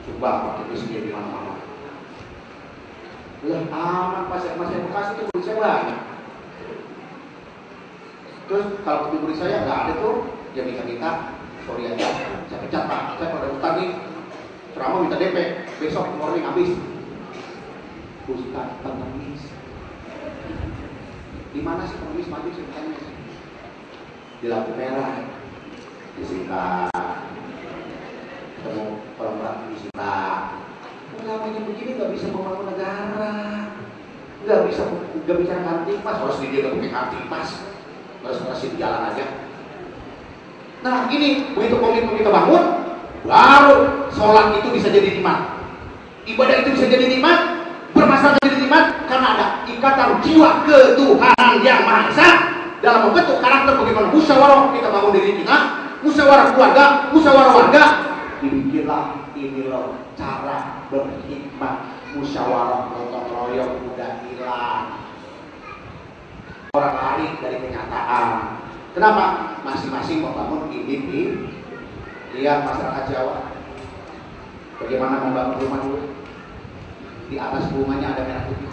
Coba pakai bisnis di mana-mana. Lah aman pas saya Bekasi itu duit saya banyak. Terus kalau ketemu saya nggak ada tuh, dia minta sorry aja, saya pecat Pak, saya pada utang nih, ceramah minta DP, besok morning habis. Ustaz pengemis, di mana sih pengemis maju sih pengemis? Di lampu merah, disita, ketemu orang disita. Namanya begini nggak bisa membangun negara, nggak bisa ganti pas, harus dia nggak pakai ganti pas. Harus kasih jalan aja. Nah ini begitu komitmen kita bangun, baru sholat itu bisa jadi nikmat, ibadah itu bisa jadi nikmat, bermasalah jadi nikmat karena ada ikatan jiwa ketuhanan yang maha esa dalam membentuk karakter bagaimana musyawarah kita bangun diri kita, musyawarah keluarga, musyawarah warga. Dibikinlah ini loh cara berhikmat, musyawarah gotong royong udah hilang. Orang lari dari kenyataan. Kenapa? Masing-masing membangun individu. Lihat masyarakat Jawa, bagaimana membangun rumah dulu. Di atas rumahnya ada merah putih.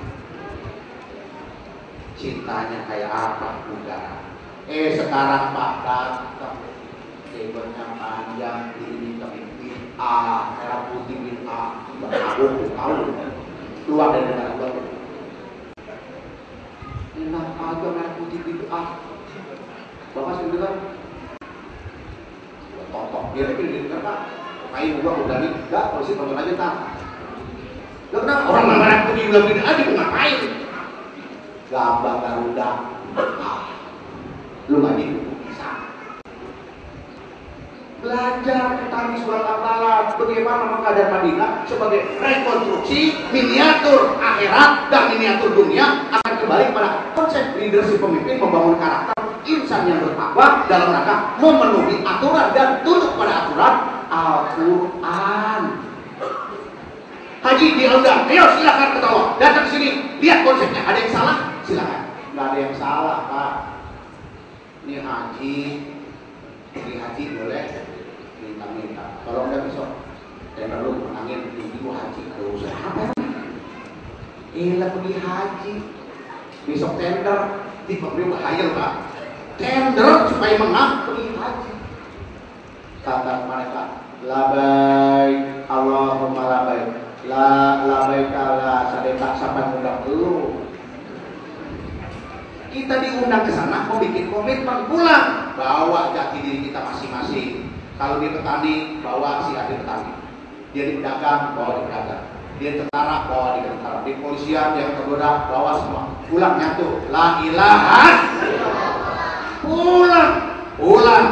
Cintanya kayak apa? Enggak. Sekarang Pak datang, kabelnya panjang, ini merah putih berkabung tahu. Keluar dari negara luar. Enak aja merah putih bid'ah. Bapak sudah dengar? Totok, dia lagi dengar Pak. Kain gua udah nih, enggak, kalau sih tonton aja tak. Gak kenapa orang merah putih bilang bid'ah aja mau ngapain? Gambar Garuda, lu nggak bisa. Belajar tentang surat Al-Alaq, bagaimana Mekah dan Madinah sebagai rekonstruksi miniatur akhirat dan miniatur dunia akan kembali pada konsep leadership pemimpin membangun karakter insan yang bertakwa dalam rangka memenuhi aturan dan tunduk pada aturan Al-Quran. Haji diundang, ayo silakan ketawa, datang ke sini, lihat konsepnya. Ada yang salah? Silakan. Nggak ada yang salah Pak. Ini haji boleh minta. Kalau enggak besok tender lu menangin ibu haji ada urusan apa? Pergi haji besok tender di pemberi bahaya Pak. Tender supaya menang pergi haji. Kata mereka labai Allahumma labai la labai kala sadeka sampai undang Belum. Kita diundang ke sana mau bikin komitmen, pulang bawa jati diri kita masing-masing. Kalau dia petani, bawa si adik petani. Dia di pedagang, bawa di pedagang. Dia tentara, bawa di tentara. Di polisian, dia tergoda, bawa semua. Pulang nyatu, la ilaha. Pulang.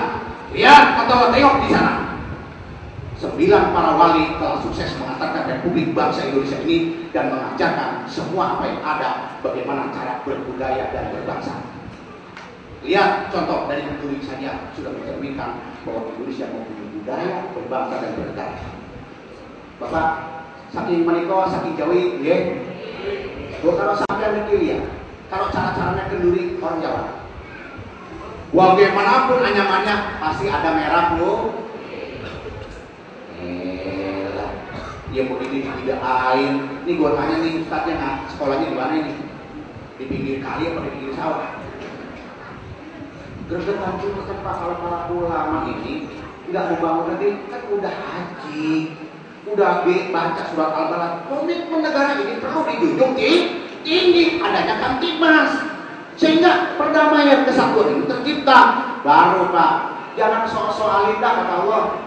Lihat atau tengok di sana. 9 para wali telah sukses mengantarkan Republik Bangsa Indonesia ini dan mengajarkan semua apa yang ada, bagaimana cara berbudaya dan berbangsa. Lihat contoh dari Kenduri saja sudah mencerminkan bahwa Indonesia mempunyai budaya, berbangsa dan bernegara. Bapak, saking menikah, saking jauh, ya. Kalau sampai mikir ya, kalau cara-caranya Kenduri orang Jawa, bagaimanapun anyamannya pasti ada merah loh. Dia mau dididik air. Ini gua tanya nih ustadznya, nah, sekolahnya di mana ini? Di pinggir kali atau di pinggir sawah? Gergetan juga kan Pak, kalau para ulama ini nggak mau bangun nanti kan udah haji, udah baca surat Al-Balad. Komitmen negara ini perlu dijunjung tinggi, adanya Kamtibmas sehingga perdamaian kesatuan ini tercipta. Baru Pak, jangan soal lidah kata Allah.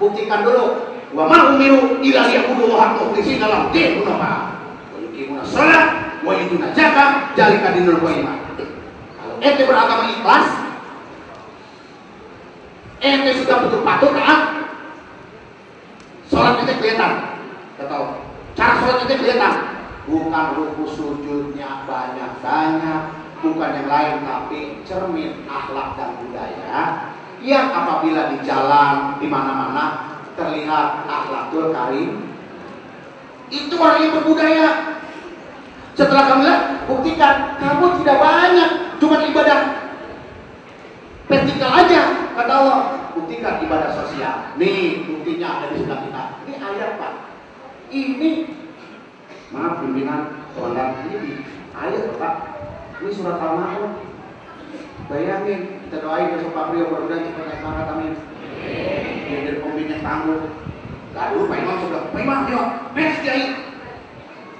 Buktikan dulu. Wa ma umiru illa liya'budu wa mukhlisina lahu din, Pak. Wa yuqimuna shalah wa yutuna zakat, zalika dinul qayyimah. Kalau ente beragama ikhlas, ente sudah betul patuh taat, salat ente kelihatan. Tahu? Cara salat ente kelihatan. Bukan ruku sujudnya banyak-banyak, bukan yang lain, tapi cermin akhlak dan budaya yang apabila di jalan di mana-mana terlihat akhlakul karim, itu orang yang berbudaya. Setelah kamu lihat, buktikan kamu tidak banyak, cuma ibadah vertikal aja, kata Allah. Buktikan ibadah sosial. Nih buktinya ada di sebelah kita. Ini ayat Pak. Ini maaf pimpinan komandan, ini ayat Pak. Ini surat Al-Ma'un. Bayangin, kita doain besok Pak Priyo mudah-mudahan cepat naik pangkat, amin. Jadi pemimpin yang tangguh. Lalu Pak Imam sudah, Pak Imam, yuk, beres Kiai.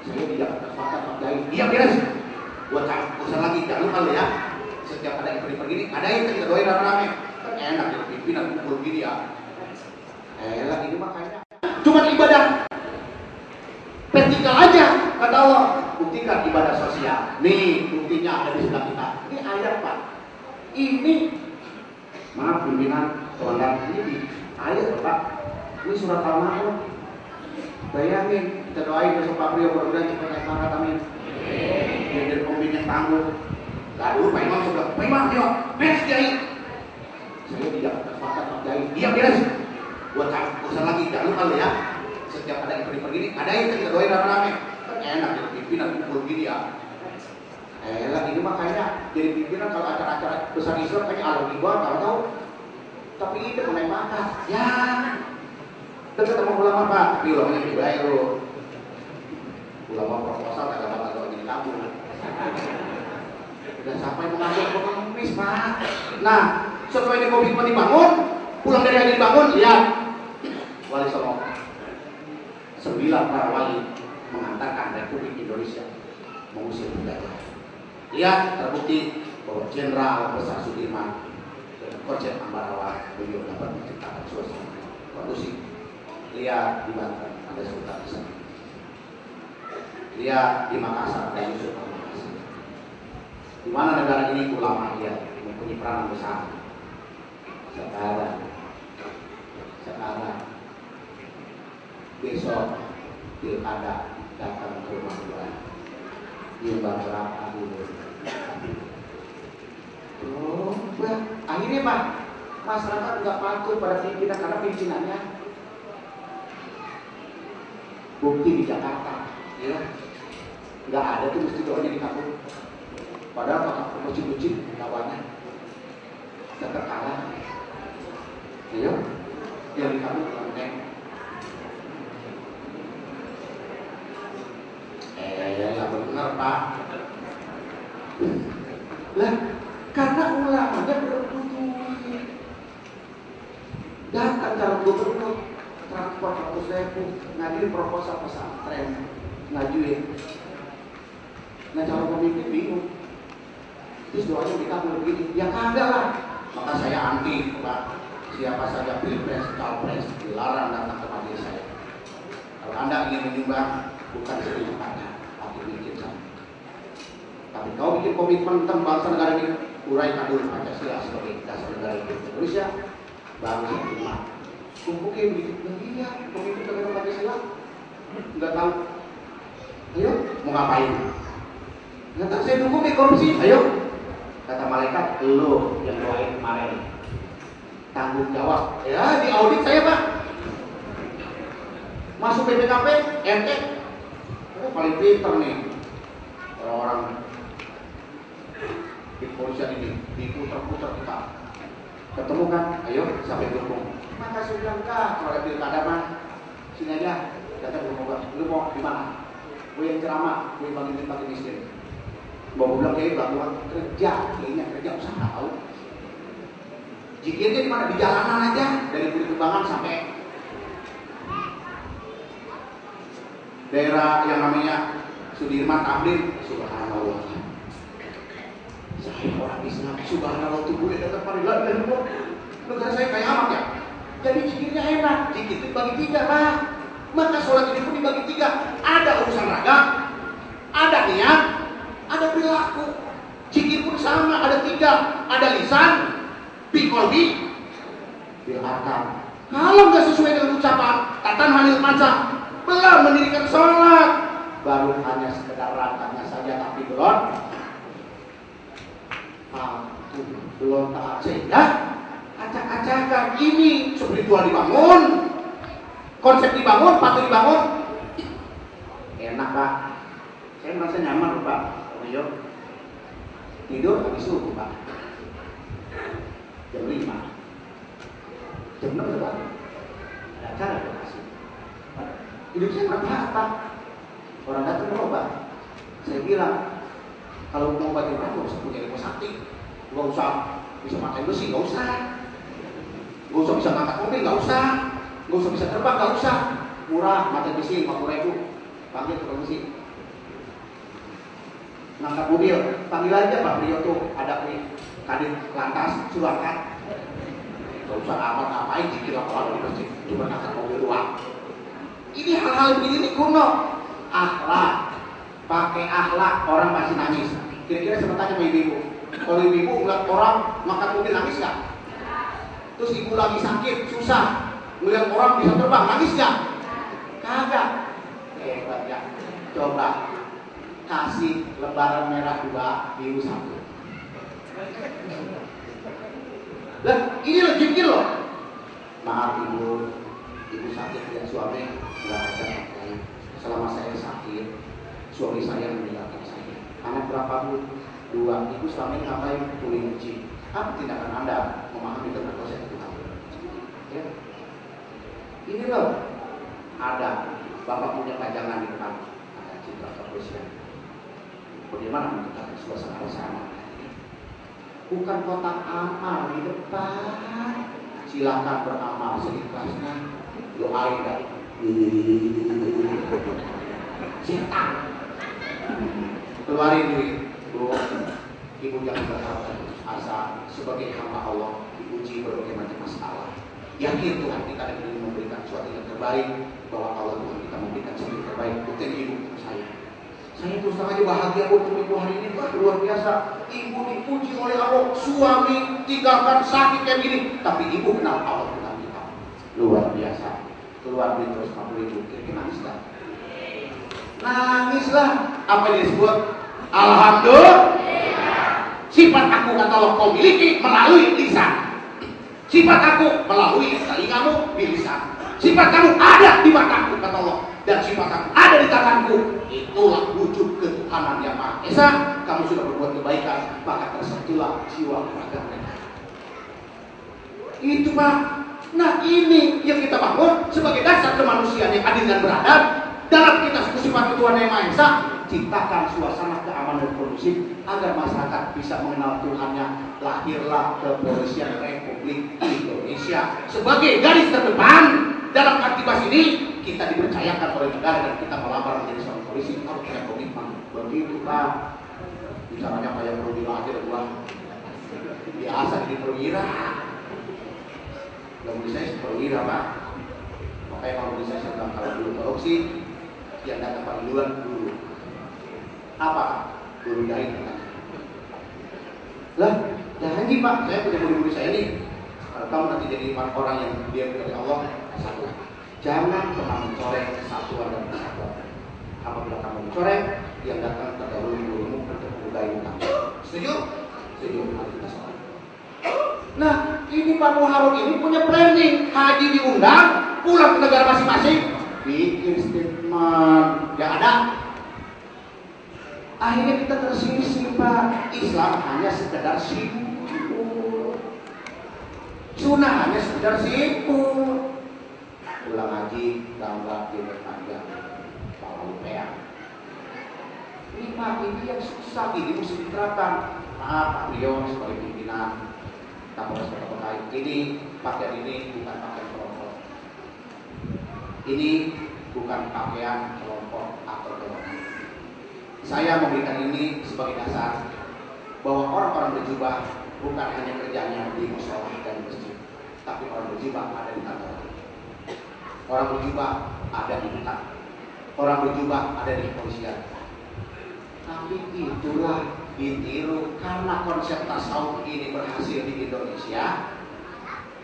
Saya tidak sepakat Pak Kiai. Iya beres. Buat usaha lagi, jangan lupa ya. Setiap ada yang pergi ada yang kita doain rame-rame. Kan enak jadi pimpinan kumpul gini ya. Lagi ini makanya. Cuma ibadah vertikal aja, kata Allah. Buktikan ibadah sosial. Nih buktinya ada di sebelah kita. Ini ayat Pak. Ini maaf pimpinan komandan, ini ayat Pak. Ini surat Al-Ma'un. Bayangin, kita doain besok Pak Priyo mudah-mudahan cepat naik pangkat, amin. Jadi pemimpin yang tangguh. Lalu Pak Imam sudah, Pak Imam, yuk, beres Kiai. Saya tidak sepakat Pak Kiai. Iya beres. Buat usaha lagi, jangan lupa ya. Setiap ada yang pergi ada yang kita doain rame-rame. Kan enak jadi pimpinan kumpul gini ya. Lagi ini makanya jadi pimpinan kalau acara-acara besar Islam kayaknya alam ribuan, tahu. Tapi itu mengenai pangkat. Ya. Dekat sama ulama Pak, tapi ulamanya dibayar loh. Ulama proposal kagak bakal jadi kamu. Udah sampai mengajar pengemis Pak. Nah, setelah ini komitmen dibangun, pulang dari hari dibangun, lihat Wali Songo. 9 para wali mengantarkan Republik Indonesia mengusir budaya. Lihat terbukti bahwa Jenderal Besar Sudirman dan Kocek Ambarawa beliau dapat menciptakan suasana kondusif. Lihat di Banten ada Sultan Hasan. Lihat di Makassar ada Yusuf Makassar. Di mana negara ini ulama lihat mempunyai peranan besar. Sekarang besok pilkada datang ke rumah gua nyumbang berapa dulu. Akhirnya Pak, masyarakat nggak patuh pada pimpinan karena pimpinannya. Bukti di Jakarta, ya nggak ada tuh mesti doanya di kampung. Padahal kakak masjid-masjid lawannya tetap kalah. Iya, yang di kampung kelenteng. Ya benar Pak. Lah, karena ulamanya berbutuh. Datang calon gubernur, transport 100.000, ngajuin proposal pesantren, ngajuin. Nah calon pemimpin bingung. Terus doanya dikabul begini, ya kagak lah. Maka saya anti, Pak. Siapa saja pilpres, calpres dilarang datang ke majelis saya. Kalau Anda ingin menyumbang, bukan setuju Anda, tapi bikin saya. Tapi kau bikin komitmen tentang bangsa negara ini, uraikan dulu Pancasila sebagai dasar negara Indonesia, baru saya terima. Tumpukin gitu, iya, komitmen terhadap Pancasila, nggak tahu. Ayo, mau ngapain? Nggak tahu, saya dukung nih korupsi, ayo. Kata malaikat, lo yang doain kemarin, tanggung jawab. Ya, di audit saya Pak. Masuk BPKP, ente, paling pinter nih orang-orang di kepolisian ini, diputar-putar kita. Ketemu kan, ayo sampai dukung. Maka saya bilang, kalau ada pilkada mah, sini aja, datang dukung Pak. Lu mau di mana? Gue yang ceramah, gue bagi miskin. Bawa bilang kayak bantuan kerja, kayaknya kerja usaha tahu. Jikirnya di mana? Di jalanan aja, dari Budi Kembangan sampai daerah yang namanya Sudirman, Tamrin. Subhanallah. Saya orang Islam, subhanallah tuh boleh datang parilan dan itu. Negara saya kayak amat ya. Jadi jikirnya enak, jikir itu dibagi 3 Pak. Maka sholat ini pun dibagi 3. Ada urusan raga, ada niat, ada perilaku. Zikir pun sama, ada 3. Ada lisan, biqalbi, bil arkan. Kalau nggak sesuai dengan ucapan, tatan halil maca, belum mendirikan sholat, baru hanya sekedar rangkanya saja, tapi belum taat. Sehingga acak-acakan ini spiritual dibangun, konsep dibangun, patut dibangun. Enak Pak, saya merasa nyaman Pak. Ayo tidur habis subuh Pak, jam 5, jam 6 Pak, ada acara kasih. Hidup saya apa? Orang datang berobat. Saya bilang, kalau mau obatin orang nggak usah punya ilmu sakti, nggak usah bisa pakai besi, nggak usah bisa ngangkat mobil, nggak usah bisa terbang, nggak usah. Murah, mata besi 50.000, panggil tukang besi. Ngangkat mobil, panggil aja Pak Priyo tuh, ada kadin lantas, suruh angkat. Gak usah amat ngapain, jikir apa-apa di masjid, cuma ngangkat mobil doang. Ini hal-hal begini nih kuno. Akhlak, pakai akhlak orang pasti nangis. Kira-kira saya tanya sama ibu-ibu, kalau ibu-ibu ngeliat orang ngangkat mobil nangis gak? Terus ibu lagi sakit, susah, ngeliat orang bisa terbang, nangis gak? Kagak. Hebat ya. Coba kasih lembaran merah 2, biru 1. Dan ini loh jikir loh. Maaf ibu sakit ya, suami nggak ada apa. Selama saya sakit, suami saya meninggalkan saya. Anak berapa Bu? 2. Ibu selama ini ngapain? Kuli nyuci. Apa tindakan Anda memahami tentang konsep Tuhan? Ya. Ini loh, ada Bapak punya pajangan di depan, ada citra kepolisian. Bagaimana menciptakan suasana bersama? Bukan kotak amal di depan. Silakan beramal seikhlasnya. Doain dah. Setan. Keluarin duit. Bu, ibu jangan berharap asa sebagai hamba Allah diuji berbagai macam masalah. Yakin Tuhan kita akan memberikan sesuatu yang terbaik, bahwa Allah Tuhan kita memberikan sesuatu yang terbaik. Buktiin ibu saya. Saya terus terang aja bahagia untuk ibu hari ini, Pak, luar biasa. Ibu dipuji oleh Allah, suami tinggalkan sakit kayak gini, tapi ibu kenal Allah Tuhan kita. Luar biasa. Keluar duit terus 50.000, kira-kira nangis gak? Nangislah. Apa yang disebut? Alhamdulillah. Sifat aku kata Allah kau miliki melalui lisan. Sifat aku melalui telingamu di lisan. Sifat kamu ada di mataku kata Allah, dan sifat kamu ada di tanganku. Itulah wujud ketuhanan yang Maha Esa. Kamu sudah berbuat kebaikan, maka tersentuhlah jiwa raga mereka. Itu Pak. Nah ini yang kita bangun sebagai dasar kemanusiaan yang adil dan beradab. Dalam kita sifat Tuhan yang Maha Esa, ciptakan suasana keamanan dan kondusif agar masyarakat bisa mengenal Tuhannya. Lahirlah Kepolisian Republik Indonesia sebagai garis terdepan dalam aktivitas ini. Kita dipercayakan oleh negara dan kita melamar menjadi seorang polisi. Harus punya komitmen. Begitu Pak, bicaranya kayak perwira aja gua. Biasa jadi perwira. Gak boleh saya perwira Pak. Makanya kalau bisa saya bilang kalau dulu korupsi, yang datang paling duluan dulu. Apa? Guru jahit. Lah, jangan Pak, saya punya murid-murid saya ini. Kalau kamu nanti jadi orang yang dia dari Allah, satu. Jangan pernah mencoreng kesatuan dan kesatuan. Apabila kamu mencoreng, yang datang terdahulu gurumu untuk melukai kamu. Setuju? Setuju. Mari kita sholat. Nah, ini Pak Muharram ini punya planning. Haji diundang, pulang ke negara masing-masing, bikin statement. Ya ada. Akhirnya kita tersinggung Pak. Islam hanya sekedar simbol. Sunnah hanya sekedar simbol. Pulang haji, gambar, jilbab panjang, kepala lupean. Ini Pak, ini yang susah, ini mesti diterapkan. Maaf Pak Rio sebagai pimpinan Kapolres Kota Bekasi. Ini pakaian ini bukan pakaian kelompok. Ini bukan pakaian kelompok atau golongan. Saya memberikan ini sebagai dasar bahwa orang-orang berjubah bukan hanya kerjanya di mushola dan masjid, tapi orang berjubah ada di kantor. Orang berjubah ada di hutan. Orang berjubah ada di kepolisian. Tapi itulah ditiru karena konsep tasawuf ini berhasil di Indonesia,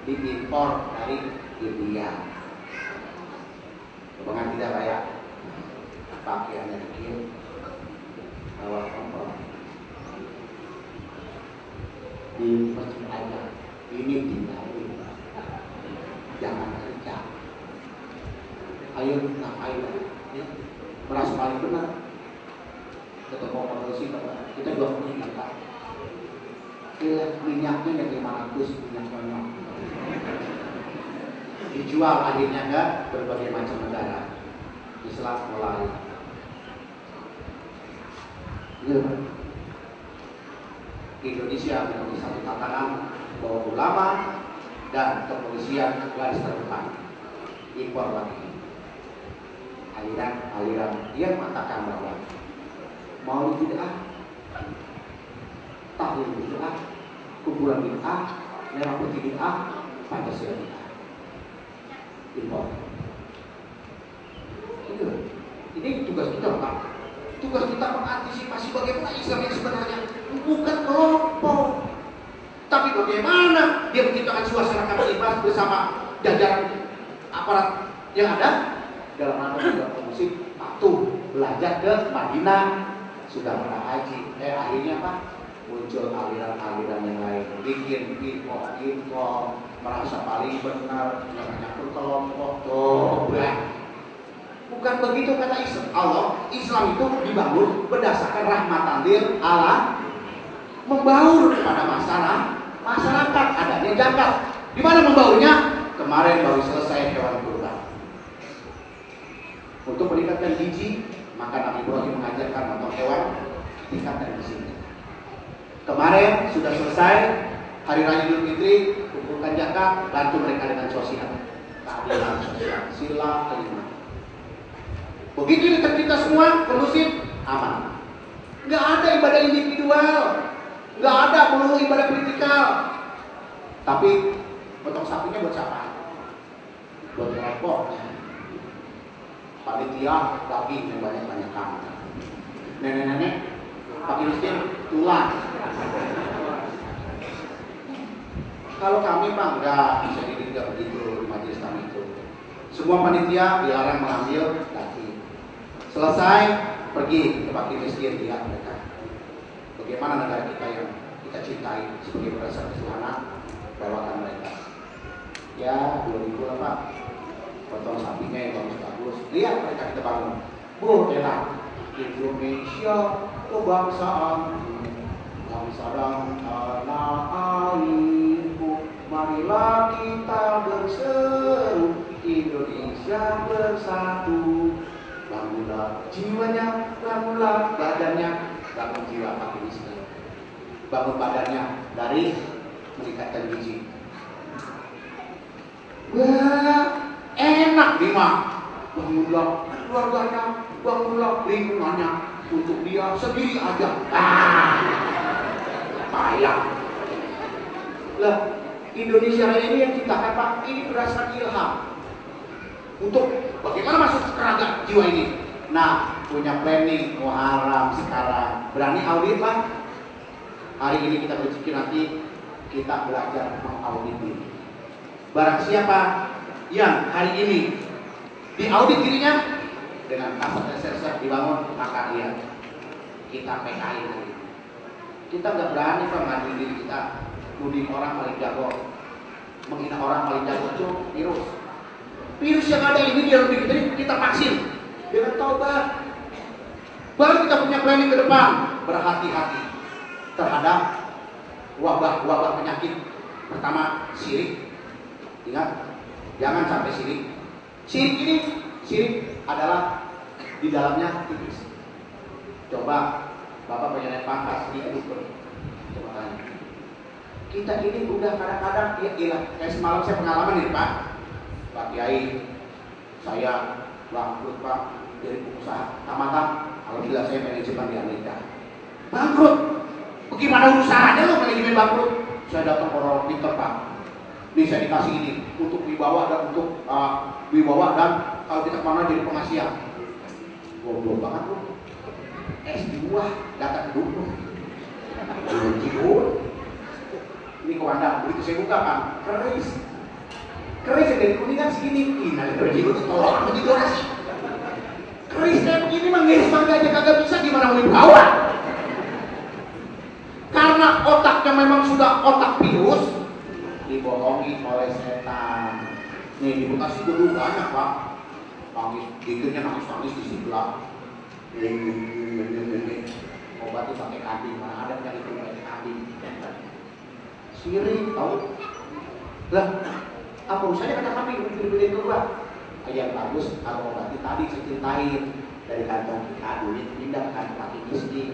diimpor dari India. Hubungan tidak layak, pakaiannya dikit, bawa kompor, di masjid aja. Ini tinggalin, jangan kerja. Ayo ngapain? Ya, merasa paling benar. Ketemu promosi kita juga punya kita. Minyaknya yang 500 minyak banyak. Dijual akhirnya enggak berbagai macam negara. Islam mulai. Ya. Indonesia menjadi satu tatanan bahwa ulama dan kepolisian garis terdepan. Impor lagi. Aliran yang mengatakan bahwa mau bid'ah, tahlil bid'ah, kumpulan bid'ah, merah putih bid'ah, Pancasila bid'ah. Impor. Ini tugas kita Pak. Tugas kita mengantisipasi bagaimana Islam yang sebenarnya bukan kelompok, tapi bagaimana dia menciptakan suasana kamtibas bersama jajaran aparat yang ada dalam rangka juga musik patuh belajar ke Madinah. Sudah pernah haji, akhirnya Pak muncul aliran-aliran yang lain, bikin info, merasa paling benar, namanya berkelompok, bukan begitu kata Islam. Islam itu dibangun berdasarkan rahmatan lil alamin, membaur kepada masyarakat, adanya zakat. Di mana membaurnya? Kemarin baru selesai hewan kurban. Untuk meningkatkan gizi, maka Nabi Ibrahim mengajarkan memotong hewan, tingkatkan gizinya. Kemarin sudah selesai Hari Raya Idul Fitri, kumpulkan zakat, bantu mereka dengan sosial, keadilan sosial, sila kelima. Begitu kita semua kondusif, aman. Nggak ada ibadah individual, nggak ada melulu ibadah kritikal. Tapi potong sapinya buat siapa? Buat kelompok. Panitia daging yang banyak-banyakan. Nenek-nenek pakai miskin tulang. Kalau kami Pak enggak bisa tidak begitu di majelis kami itu. Semua panitia dilarang mengambil daging. Selesai pergi ke fakir miskin lihat mereka. Bagaimana negara kita yang kita cintai sebagai berdasar ketuhanan, bawakan mereka. Ya 2000 lah Pak. Potong sapinya yang bagus-bagus. Lihat mereka kita bangun. Bu, enak. Indonesia kebangsaan, bangsa dan tanah airku. Marilah kita berseru, Indonesia bersatu. Bangunlah jiwanya, bangunlah badannya. Bangun jiwa pakai miskin. Bangun badannya dari meningkatkan gizi. Wah, enak nih Mak. Bangunlah keluarganya, bangunlah lingkungannya. untuk dia sendiri aja. Payah. Lah, Indonesia Raya ini yang ciptakan Pak, ini berdasarkan ilham untuk bagaimana masuk ke kerangka jiwa ini. Nah, punya planning Muharram sekarang, berani audit Pak. Hari ini kita berzikir, nanti kita belajar mengaudit diri. Barang siapa yang hari ini diaudit dirinya dengan kasat reserse dibangun, maka lihat kita PKI hari ini. Kita nggak berani Pak ngadili diri kita, nuding orang paling jago, menghina orang paling jago. Itu virus yang ada ini di dalam diri kita vaksin dengan taubat. Baru kita punya planning ke depan, berhati-hati terhadap wabah penyakit. Pertama, syirik. Ingat, jangan sampai syirik. Syirik adalah di dalamnya iblis. Coba Bapak punya naik pangkat di dukun. Coba tanya. Kita ini udah kadang-kadang kayak semalam saya pengalaman nih Pak Kiai, saya bangkrut Pak dari pengusaha tamatan. Alhamdulillah saya manajemen di Amerika. Bangkrut. Bagaimana usahanya lo manajemen bangkrut? Saya datang orang pinter Pak. Ini saya dikasih ini untuk wibawa dan kalau kita kemana jadi pengasihan. Goblok banget lo. S2 datang ke dukun. Ini kewandang, begitu saya buka kan, keris yang dari kuningan segini. Nah, berjiwa itu tolong amat didorasi. Keris kayak begini mah ngiris mangga aja kagak bisa, gimana mau dibawa? Karena otaknya memang sudah otak virus, dibohongi oleh setan. Nih di Bekasi dulu banyak Pak, nangis, gigirnya nangis di sebelah. Obatnya pakai kambing, mana ada yang itu pakai kambing. Sirik, tahu? Lah, apa usahanya kata kambing beli-beli keluar? Yang bagus kalau obatnya tadi saya ceritain dari kantong kita duit pindah ke kantong kaki miskin.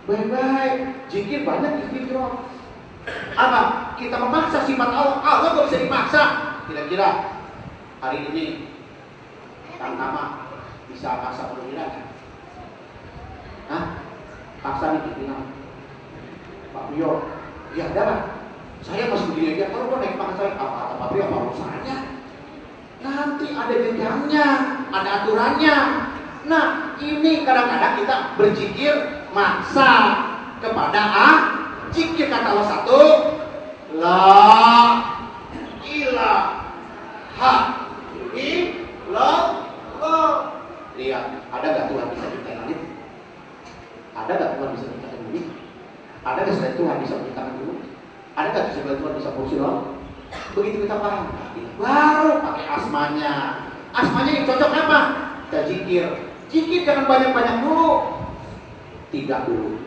Baik-baik, zikir banyak istighfar. Apa? Kita memaksa sifat Allah. Allah nggak bisa dipaksa. Kira-kira hari ini Kang Tama bisa paksa perwira kan? Hah? Paksa nih pimpinan Pak Priyo. Ya udah lah, saya masuk dia aja. Kalau mau naik pangkat saya, apa Pak Priyo apa urusannya? Nanti ada jenjangnya, ada aturannya. Nah, ini kadang-kadang kita berzikir maksa kepada zikir kata Allah satu, la ilaha illallah. Lihat, ada gak Tuhan bisa menciptakan langit? Ada gak Tuhan bisa menciptakan bumi? Ada gak selain Tuhan bisa menciptakan gunung? Ada gak selain Tuhan bisa kursi roda? Begitu kita paham, baru pakai asmanya. Asmanya yang cocok apa? Kita zikir. Zikir jangan banyak-banyak dulu. 3 dulu.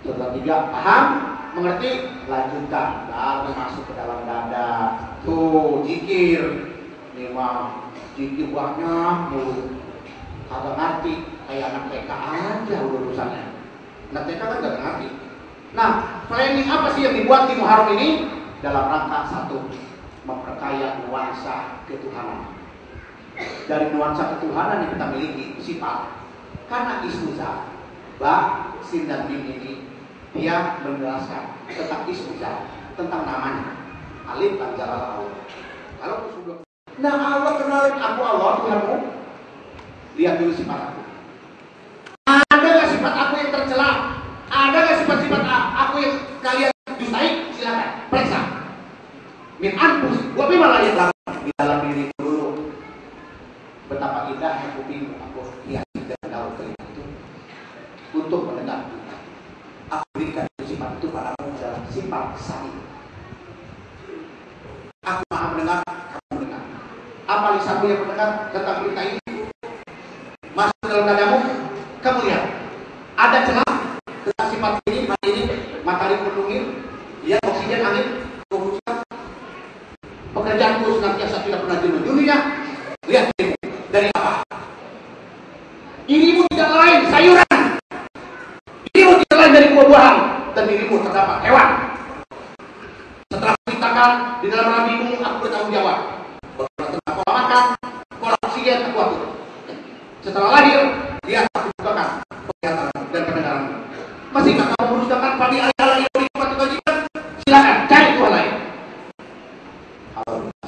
Setelah 3 paham, mengerti, lanjutkan, lalu masuk ke dalam dada. Tuh, zikir. Ini mah zikir banyak dulu. Kagak ngerti, kayak anak TK aja urusannya. Anak TK kan gak ngerti. Nah, planning apa sih yang dibuat di Muharram ini? Dalam rangka satu, memperkaya nuansa ketuhanan. Dari nuansa ketuhanan yang kita miliki sifat. Karena ismuzat, Ba, Sin dan Mim ini dia menjelaskan tentang ismuzat, tentang namanya. Alif dan Jalal Allah. Kalau sudah, nah Allah kenalin aku Allah Tuhanmu. Lihat dulu sifat aku. Ada nggak sifat aku yang tercela? Ada nggak sifat-sifat aku yang kalian dustai? Silakan periksa. Min anfus, wa bima la ya'lamun. Di dalam diri dulu. Betapa indahnya kuping aku hiasi dan daun telinga itu untuk mendengar kita. Aku berikan sifat itu padamu adalah sifat sami. Aku maha mendengar, kamu mendengar. Apa lisanmu yang mendengar tentang berita ini? Masuk dalam dadamu, kamu lihat. Ada celah tentang sifat ini, matahari penuhi, lihat oksigen, angin, kehujan. Pekerjaanku senantiasa tidak pernah jenuh. Dunia, lihat dirimu. Dari apa? Dirimu tidak lain sayuran. Dirimu tidak lain dari buah-buahan. Dan dirimu terdapat hewan. Setelah diciptakan di dalam rahim ibumu, aku bertanggung jawab. Pola makan, pola oksigen aku atur. setelah lahir dia akan bukakan penglihatan dan pendengaran. Masih nggak kamu berusaha pagi hari ini mati kewajiban? Silakan cari Tuhan lain.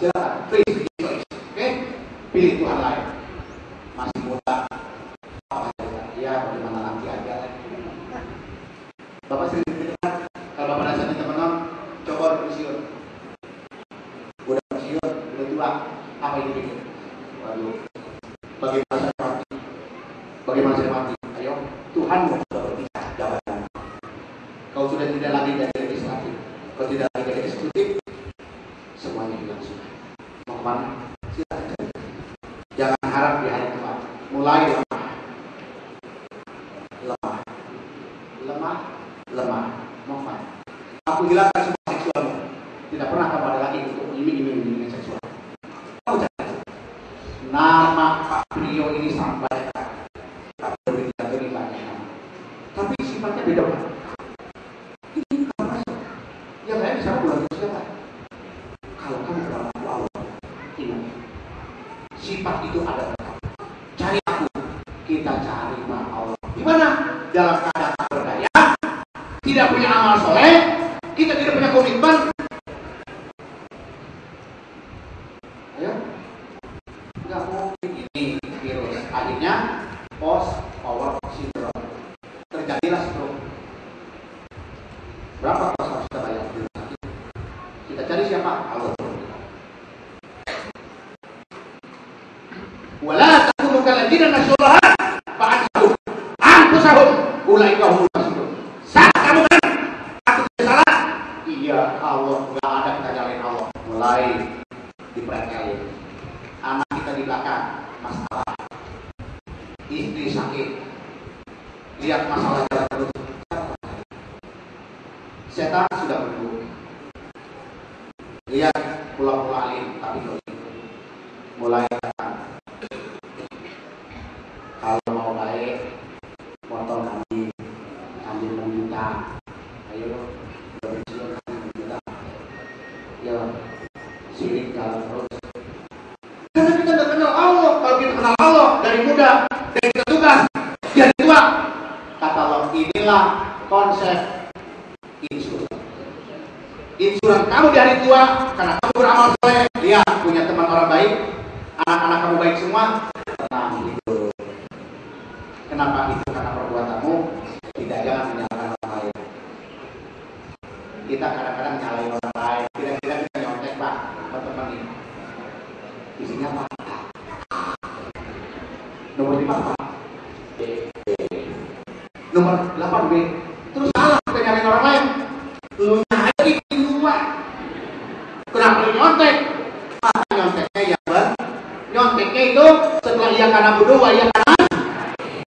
Silakan, please, oke? Pilih Tuhan lain. Masih muda, ya bagaimana nanti aja. Bapak sering dengar kalau bapak dasarnya teman-teman coba pensiun. Udah pensiun, udah tua, apa ini pikir? Waduh, bagaimana saya mati? Bagaimana saya mati? Ayo, Tuhan mau sudah berpisah jabatan. Kau sudah tidak lagi dari legislatif, kau tidak lagi dari eksekutif, semuanya hilang sudah. Mau kemana? Silakan. Jangan harap di hari tua. Mulai lemah. Mau kemana? Aku hilangkan semua seksualmu. Tidak pernah kembali lagi untuk iming-iming seksual. Kau jangan. Nama Pak Beliau ini sangat banyak. Pak Beliau ini banyak. Tapi sifatnya beda banget. Ini apa sih? Yang lain bisa bulan itu siapa? Kalau kamu berapa Allah, ingat. Sifat itu ada. Cari aku, kita cari Allah. Gimana? Dalam keadaan berdaya, tidak punya amal soleh, kita tidak punya komitmen. Ayo, nggak mungkin ini virus. Akhirnya post power syndrome. Terjadilah stroke. Berapa kos harus kita bayar? Kita cari siapa? Allah. Wala takunu kalladzina nasyullaha fa'ansahum anfusahum ulaika humul fasiqun. Saat kamu kan aku tidak salah. Iya, Allah enggak ada kita nyalain Allah. Mulai diperhatiin. Anak kita di belakang masalah. Istri sakit. Lihat masalah jalan terus. Setan sudah berdua. Lihat pulau-pulau alim tapi doi. Mulai datang. Kalau mau baik, potong kambing 6 juta. Ayo, bersihin 6 juta. Ya, sirik jalan terus. Karena kita tidak kenal Allah. Kalau kita kenal Allah dari muda, dari kita tugas, dari tua. Kata Allah, inilah konsep insuran. Insuran kamu di hari tua, karena kamu beramal soleh. Lihat, punya teman orang baik, anak-anak kamu baik semua. Tenang gitu. Kenapa itu? Karena perbuatanmu. Tidak, jangan menyalahkan orang lain. Kita kadang-kadang nyalain orang lain. Kira-kira kita nyontek Pak, teman-teman ini. Isinya apa? Nomor 5 apa? B. Nomor 8 B. Terus salah kita nyalain orang lain. Lu nyari di luar. Kenapa lu nyontek? Maka nyonteknya ya Bang. Nyonteknya itu setelah ia karena berdoa, ia karena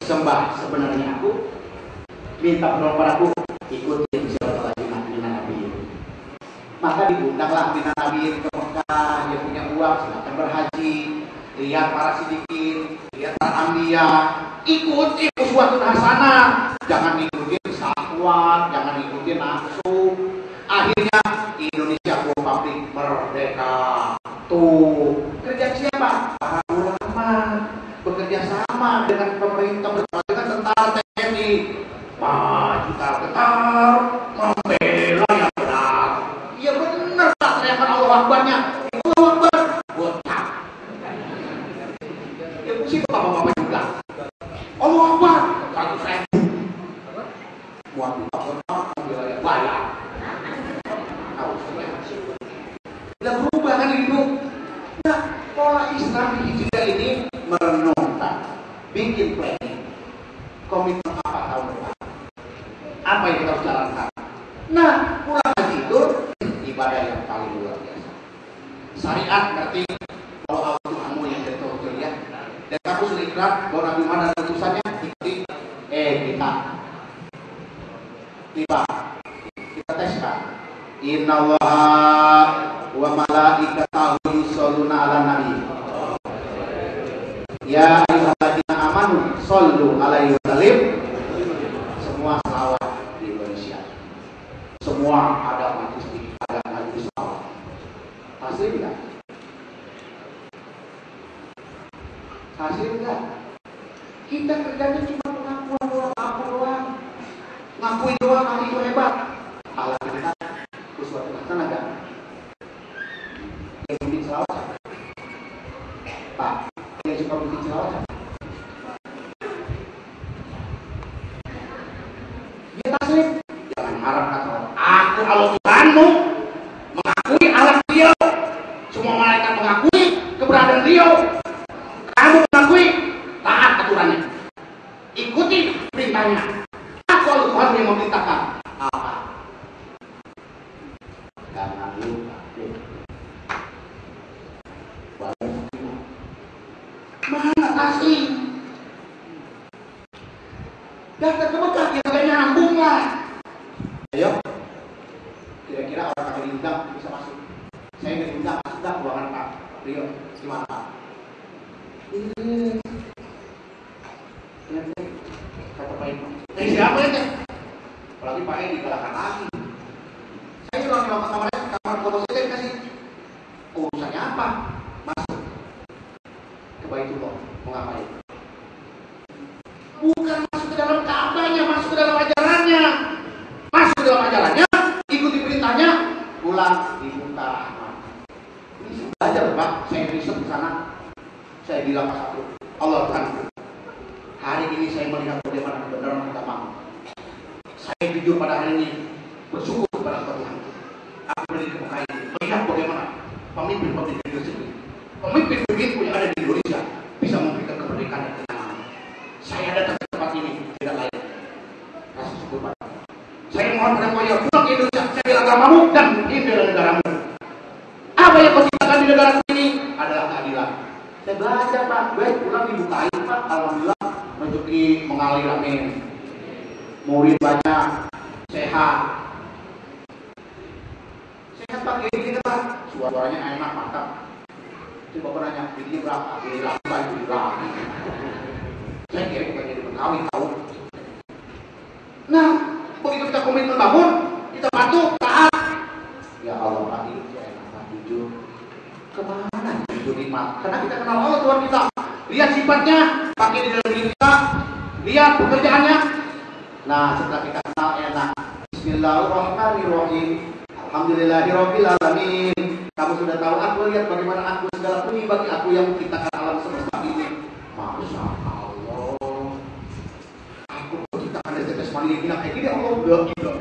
sembah. Sebenarnya aku minta penolong padaku, ikutin silaturahmi Nabi. Maka diundanglah Nabi ke Mekah. Dia punya uang, silakan berhaji. Lihat para sidikin, lihat para anbiya. Ikuti uswatun hasanah. Jangan ikutin syahwat, jangan ikutin nafsu. Akhirnya Indonesia Republik merdeka. Tuh, kerja siapa? Para ulama. Bekerja sama dengan pemerintah, bersama dengan tentara TNI. Maju getar membela yang benar. Iya benar, tak teriakan Allah Akbarnya. Allah Akbar, botak. Ya pusing bapak-bapak juga. Allah Akbar, 100.000. Buat botak, bayar. Tidak berubah kan hidup. Nah, pola Islam di Hijriah ini merenungkan, bikin planning, komitmen apa tahun depan, apa yang kita harus jalankan. Nah, pulang haji itu ibadah yang paling luar biasa. Syariat ngerti kalau Allah Tuhanmu yang betul-betul ya, dan kamu sudah ikrar bahwa Nabi Muhammad dan utusannya ikuti. Kita teskan. Innallaha wa malaikatahu yusholluna 'alan nabi. Ya ayyuhalladzina amanu shollu 'alaihi wa sallim. Semua selawat di Indonesia. Semua ada majlis selawat. Hasil enggak? Hasil enggak? Kita kerjanya cuma pengakuan doang, ngaku doang, ngakuin doang, nanti itu hebat. Alat kita sesuatu sana enggak? Yang bikin selawat, Pak, yang suka bikin selawat, dia taslim. Jangan harap kata aku Allah Tuhanmu, mengakui alat beliau, semua malaikat mengakui keberadaan beliau. Kamu mengakui, taat aturannya, ikuti perintahnya. Aku Allah Tuhan yang memerintahkan. Apa? Jangan lupa. Mana taslim? Daftar ke Mekah, kita nyambung lah. Ayo, kira-kira orang kami diundang bisa masuk. Saya nggak diundang, masuk dah ruangan Pak Rio. Gimana Pak? Kata Pak Eko. Siapa ya? Apalagi Pak Eko digalakkan lagi. Saya bilang ke kamarnya, kamar foto saya kasih. Urusannya apa? Masuk ke Baitullah, mau ngapain? Bukan masuk ke dalam Ka'bahnya, masuk ke dalam ajarannya. Masuk ke dalam ajarannya, ikuti perintahnya, pulang dibuka. Ini belajar Pak, saya riset ke sana. Saya bilang Mas Abdul, Allah Tuhan, hari ini saya melihat bagaimana kebenaran agama. Saya jujur pada hari ini bersyukur kepada Tuhan. Aku beri ke Mekah ini, melihat bagaimana pemimpin-pemimpin tersebut, pemimpin-pemimpin yang ada di Indonesia bisa memberikan kemerdekaan dan ketenangan. Saya datang ke tempat ini tidak lain. Rasa syukur pada Allah. Saya mohon pada kau yang pulang ke Indonesia, saya bela agamamu dan bela negaramu. Apa yang kau ciptakan di negara ini adalah keadilan. Saya belajar Pak, baik pulang dibukain Pak, alhamdulillah rezeki mengalir amin. Murid banyak, sehat. Sehat Pak, kayak gini Pak, suaranya enak mantap. Coba Bapak nanya, bidinya berapa? Bidi berapa? Bidi berapa? Saya kira bukan jadi Betawi tahu. Nah, begitu kita komitmen bangun, kita bantu, taat. Ya Allah, Pak, hidup saya enak, Pak, jujur. Kemana jujur nikmat? Karena kita kenal Allah Tuhan kita. Lihat sifatnya, pakai di dalam diri kita. Lihat pekerjaannya. Nah, setelah kita kenal enak. Bismillahirrahmanirrahim. Alhamdulillahirabbil alamin. Kamu sudah tahu aku, lihat bagaimana aku, segala puji bagi aku yang menciptakan alam semesta ini. Masya Allah. Aku menciptakan tetes mani bilang kayak gini, Allah udah gila.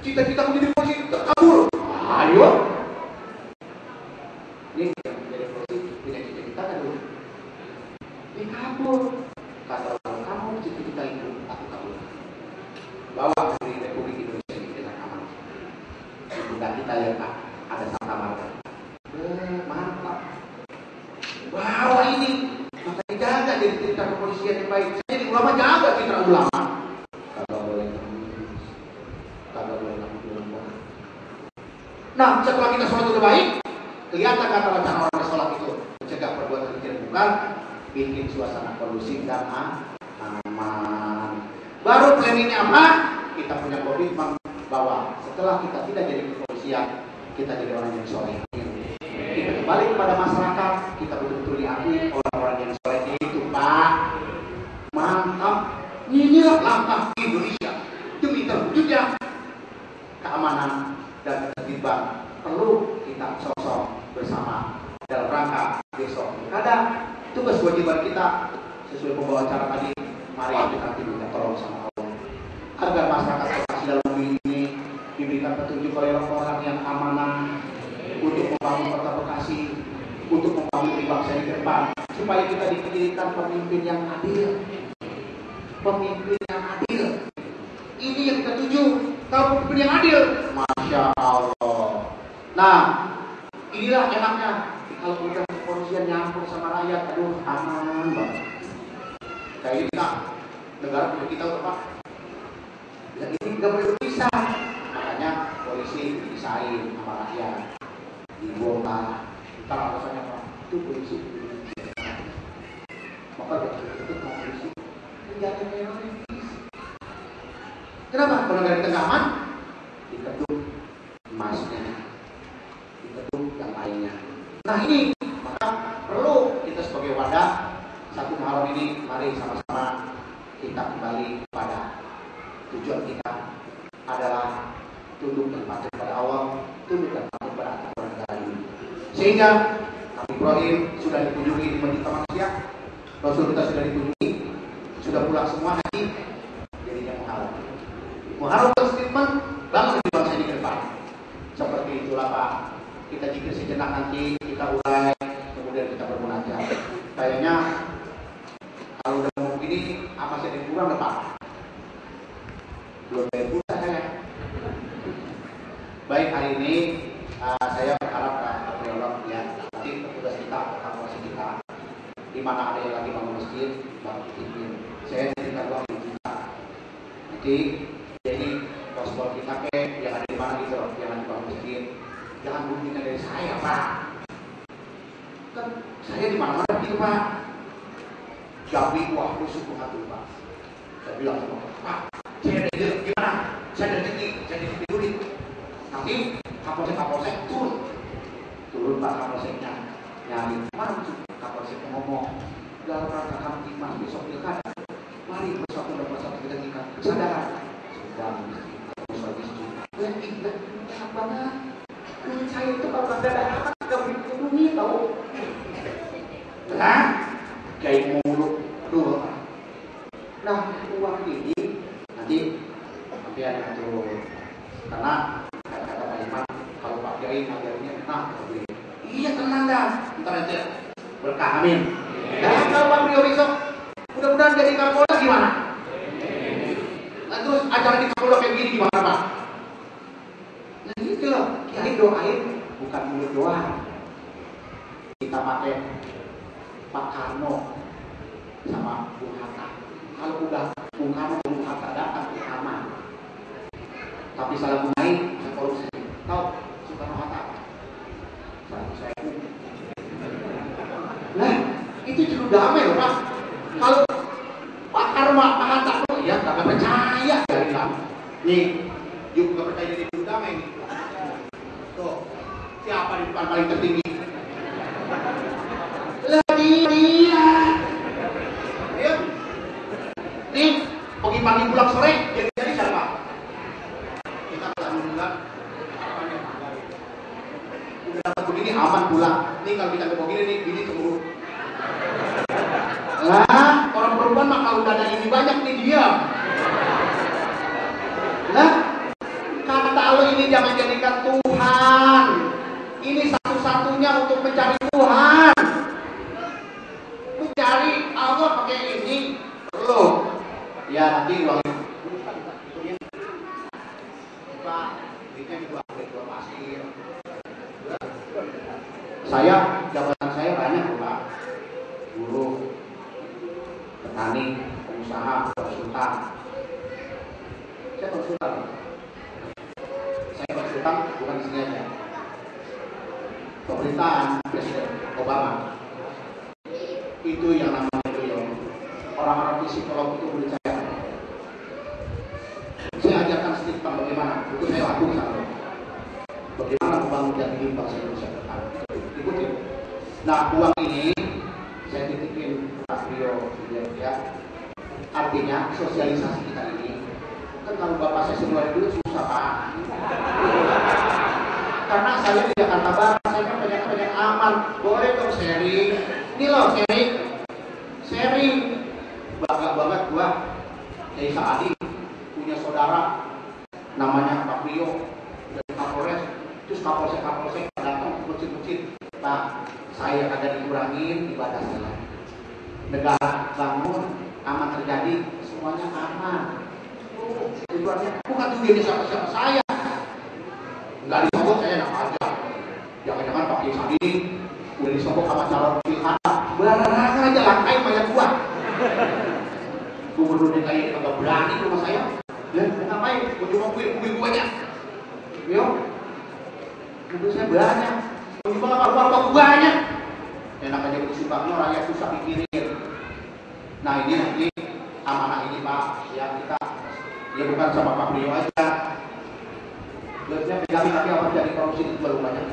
Cita-cita menjadi polisi terkabul. Ayo. Ini yang menjadi polisi punya cita-cita kan dulu. Ini kabur. Kata orang kamu cita-cita itu aku kabur. Bawa dari Republik Indonesia ini dengan aman. Bukan kita lihat Pak, ada Santa Marga. Mantap. Bawa ini, maka dijaga jadi citra kepolisian yang baik. Saya jadi ulama, jaga citra ulama. Kagak boleh nangis, kagak boleh nangis. Nah, setelah kita sholat udah baik, kelihatan kata wacana orang sholat itu mencegah perbuatan yang tidak bukan, bikin suasana kondusif dan aman. Baru planningnya apa? Kita punya komitmen bahwa setelah kita tidak jadi kepolisian, kita jadi orang yang soleh. Kita kembali kepada masyarakat, kita betul-betul diakui orang-orang yang soleh itu Pak. Mantap. Inilah langkah Indonesia demi terwujudnya keamanan dan ketertiban. Perlu kita sosok bersama dalam rangka besok pilkada. Tugas kewajiban kita sesuai pembawa acara tadi. Mari kita minta tolong sama Allah agar masyarakat Bekasi dalam memilih ini diberikan petunjuk oleh orang yang amanah untuk membangun kota Bekasi, untuk membangun bangsa ini ke depan, supaya kita dipilihkan pemimpin yang adil. Pemimpin yang adil. Ini yang kita tuju. Kalau pemimpin yang adil, Masya Allah. Nah, inilah enaknya kalau udah kepolisian nyampur sama rakyat, aduh aman banget. Kayak ini kita, negara punya kita Pak. Dan ini nggak boleh berpisah. Makanya polisi dipisahin sama rakyat, dibongkar. Ntar alasannya apa? Itu polisi. Maka itu mau polisi. Jangan teroris. Kenapa? Kalau nggak ada tegangan, diketuk emasnya, diketuk yang lainnya. Nah ini, maka perlu kita sebagai wadah satu Muharram ini, mari sama-sama kita kembali pada tujuan kita adalah tunduk dan patuh kepada Allah, tunduk dan patuh kepada aturan negara ini. Sehingga Nabi Ibrahim sudah dikunjungi di Madinah manusia, Rasul kita sudah dikunjungi, sudah pulang semua haji, jadinya Muharram. Muharram statement bangun di bangsa ini ke depan. Seperti itulah Pak, kita zikir sejenak nanti, kita urai, kemudian kita bermunajat. Kayaknya kalau udah mau begini, apa sih yang kurang Pak? Belum bayar pulsa saya. Baik, hari ini saya berharap Pak Priolog ya, nanti petugas kita, kapolres kita, di mana ada yang lagi bangun masjid, bangun izin. Saya berikan uang kita. Nanti jadi pospol kita yang ada di mana gitu, yang ada di bangun masjid. Jangan bunyinya dari saya Pak. Kan saya di mana-mana gitu Pak. Jabi wah suku hati Pak. Saya bilang sama Pak, saya ada ide gimana? Saya ada rezeki, saya ada duit. Nanti kapolsek turun Pak kapolseknya. Nyari mana kapolseknya ngomong. Dalam rangka kami mas besok pilkada. Mari besok udah bersatu kita tingkat kesadaran. Sudah mesti. Enak banget. Saya itu kalau nggak ada apa nggak boleh dihubungi tahu. Nah, kayak mulut dulu. Nah, uang ini nanti ada tuh karena kata Pak Iman kalau Pak Kiai ngajarnya enak, iya tenang dah, ntar aja berkah amin. Dan kalau Pak Beliau besok mudah-mudahan jadi Kapolda gimana? Nah, terus acara di Kapolda kayak gini gimana Pak? Nah gitu loh, Kiai doain bukan mulut doang. Kita pakai Pak Karno sama Bung Hatta. Kalau udah Bung Karno Bung Hatta datang ke aman. Tapi salah gunain korupsi. Tahu Soekarno Hatta apa? 100.000. Nah, itu cukup damai loh Pak. Kalau Pak Karno Pak Hatta tuh ya nggak percaya dari kami. Nih, yuk nggak percaya jadi cukup damai nih. Tuh, siapa di depan paling tertinggi? Dia. Ayo. Nih, pagi-pagi pulang sore jadi siapa? Kita alhamdulillah udah dapat begini aman pulang. Nih kalau kita ke begini nih, ini cemburu. Lah, orang perempuan mah kalau udah ada ini banyak nih diam. Lah, kata Allah ini jangan jadikan Tuhan. Ini satu-satunya untuk mencari Tuhan. Mencari Allah pakai ini perlu. Ya nanti uang Pak, duitnya dua pasir. Saya jabatan saya banyak Pak. Guru, petani, pengusaha, konsultan. Saya konsultan. Saya konsultan bukan di sini aja. Pemerintahan Presiden Obama. Itu yang namanya beliau. Orang-orang psikolog itu murid saya. Saya ajarkan sedikit tentang bagaimana. Itu saya lakukan sama. Bagaimana membangun jati diri bangsa Indonesia ke depan. Ikutin. Nah, uang ini saya titipin Pak Rio ya. Artinya sosialisasi kita ini kan kalau bapak saya semua dulu susah Pak. Karena saya di Jakarta Barat, saya kan banyak aman. Boleh dong sharing. Ini loh sharing. Bangga banget gua Kiai Saadi punya saudara namanya Pak Rio dari Kapolres. Terus kapolsek datang ke masjid. Pak, saya kagak dikurangin ibadah saya. Negara bangun, aman terjadi, semuanya aman. Tujuannya bukan tujuannya siapa-siapa saya. Enggak disogok saya enak aja. Jangan-jangan Pak Kiai Saadi udah disogok sama calon pilkada. Barang aja langkai mayat gua. Gubernur DKI kagak berani ke rumah saya. Lah, ngapain? Gua cuma mobil guanya. Yo. Mobil saya banyak. Cuma apa banyak. Enak aja begitu Bangnya rakyat susah pikirin. Nah, ini nanti amanah ini Pak, ya kita ya bukan sama Pak Beliau aja. Biasanya pegang tapi apa jadi korupsi itu terlalu banyak.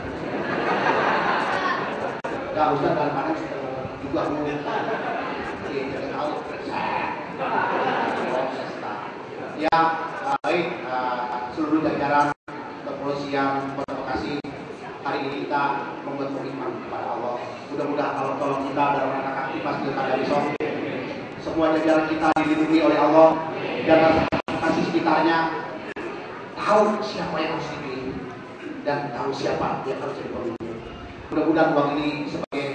Ya Ustaz kadang-kadang juga mau jadi tahu. Ya, baik, seluruh jajaran kepolisian Kota Bekasi, hari ini kita membuat komitmen kepada Allah. Mudah-mudahan Allah tolong kita dalam rangka aktivitas pilkada besok. Semua jajaran kita dilindungi oleh Allah dan kasih sekitarnya tahu siapa yang harus dipilih dan tahu siapa yang harus jadi pemimpin. Mudah-mudahan uang ini sebagai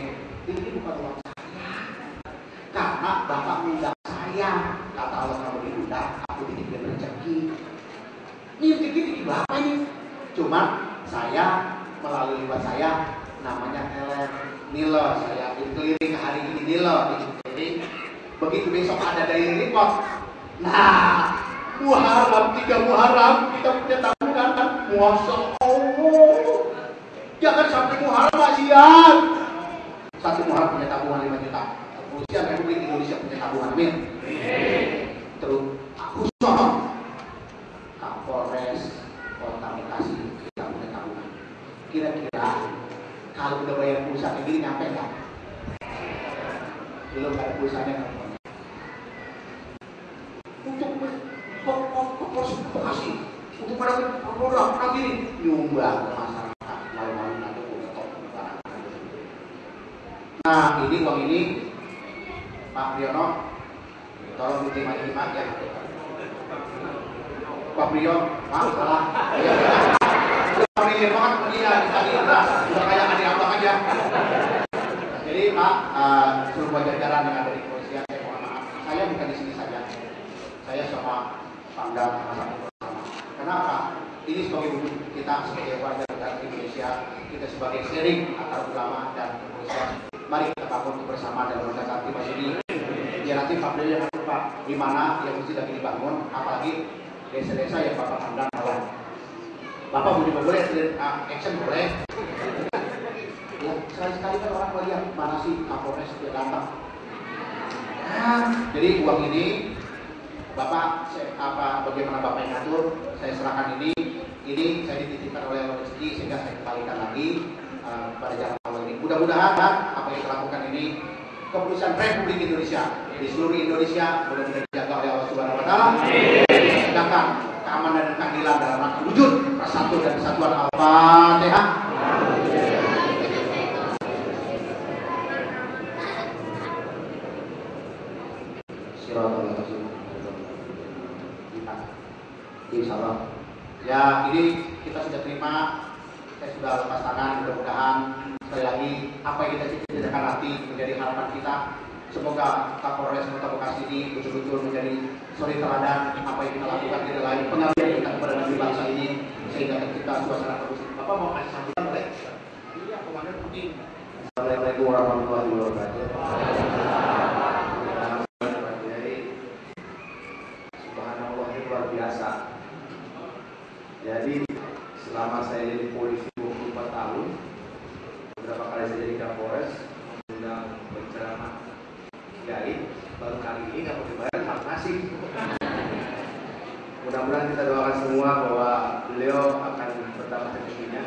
ini bukan uang saya, karena Bapak undang saya. Kata Allah, kamu diundang, aku titipin rezeki. Ini rezeki Bapak ini. Cuma saya melalui lewat saya namanya nilai saya keliling hari ini nilai. Begitu besok ada dari report. Nah, Muharram 3 Muharram kita punya tabungan kan? Masya Allah. Jangan sampai Muharram kasihan. 1 Muharram punya tabungan 5 juta. Kepolisian Republik Indonesia punya tabungan, amin. Terus aku soal Kapolres Kota Bekasi kita punya tabungan. Kira-kira kalau udah bayar pulsa kayak gini nyampe nggak? Belum ada pulsanya kan? Untuk Polres Bekasi, untuk pada program ini nyumbang ke masyarakat, malu-malu nanti untuk barang. Nah, ini uang ini Pak Priyono, tolong diterima ya. Pak Priyo, maaf salah. Pak Priyo kan dia tadi udah kayak adik abang aja. Jadi Pak, seluruh jajaran yang ada di kepolisian, saya mohon maaf. Saya bukan di sini saja. Saya sama Pangdam sama-sama bersama. Kenapa? Ini sebagai wujud kita sebagai warga negara Indonesia, kita sebagai sharing antara ulama dan kepolisian. Mari kita bangun bersama dalam menjaga aktivitas ini. Ya nanti Pak Beliau yang Pak di mana yang mesti lagi dibangun, apalagi desa-desa yang Bapak pandang kawan. Bapak boleh action boleh. Ya sekali-sekali kan orang melihat mana sih Kapolres dia datang. Jadi uang ini Bapak, bagaimana Bapak yang ngatur, saya serahkan ini saya dititipkan oleh Allah rezeki sehingga saya kembalikan lagi pada jalan Allah ini. Mudah-mudahan apa yang dilakukan ini keputusan Republik Indonesia di seluruh Indonesia mudah-mudahan dijaga oleh Allah Subhanahu Wa Taala. Sedangkan keamanan dan keadilan dalam rangka wujud persatu dan kesatuan Al-Fatihah. Insyaallah. Ya ini kita sudah terima, saya sudah lepas tangan. Mudah-mudahan sekali lagi apa yang kita cita-citakan nanti menjadi harapan kita. Semoga Kapolres Kota Bekasi ini betul-betul menjadi suri teladan apa yang kita lakukan di dalam pengabdian kita kepada negeri bangsa ini sehingga kita suasana kondusif. Bapak mau kasih sambutan boleh? Iya, komandan penting. Assalamualaikum warahmatullahi wabarakatuh. Subhanallah, ini luar biasa. Jadi selama saya jadi polisi 24 tahun, beberapa kali saya jadi Kapolres, undang berceramah kiai, baru kali ini nggak mau dibayar hak ngasih. Mudah-mudahan kita doakan semua bahwa beliau akan bertambah rezekinya,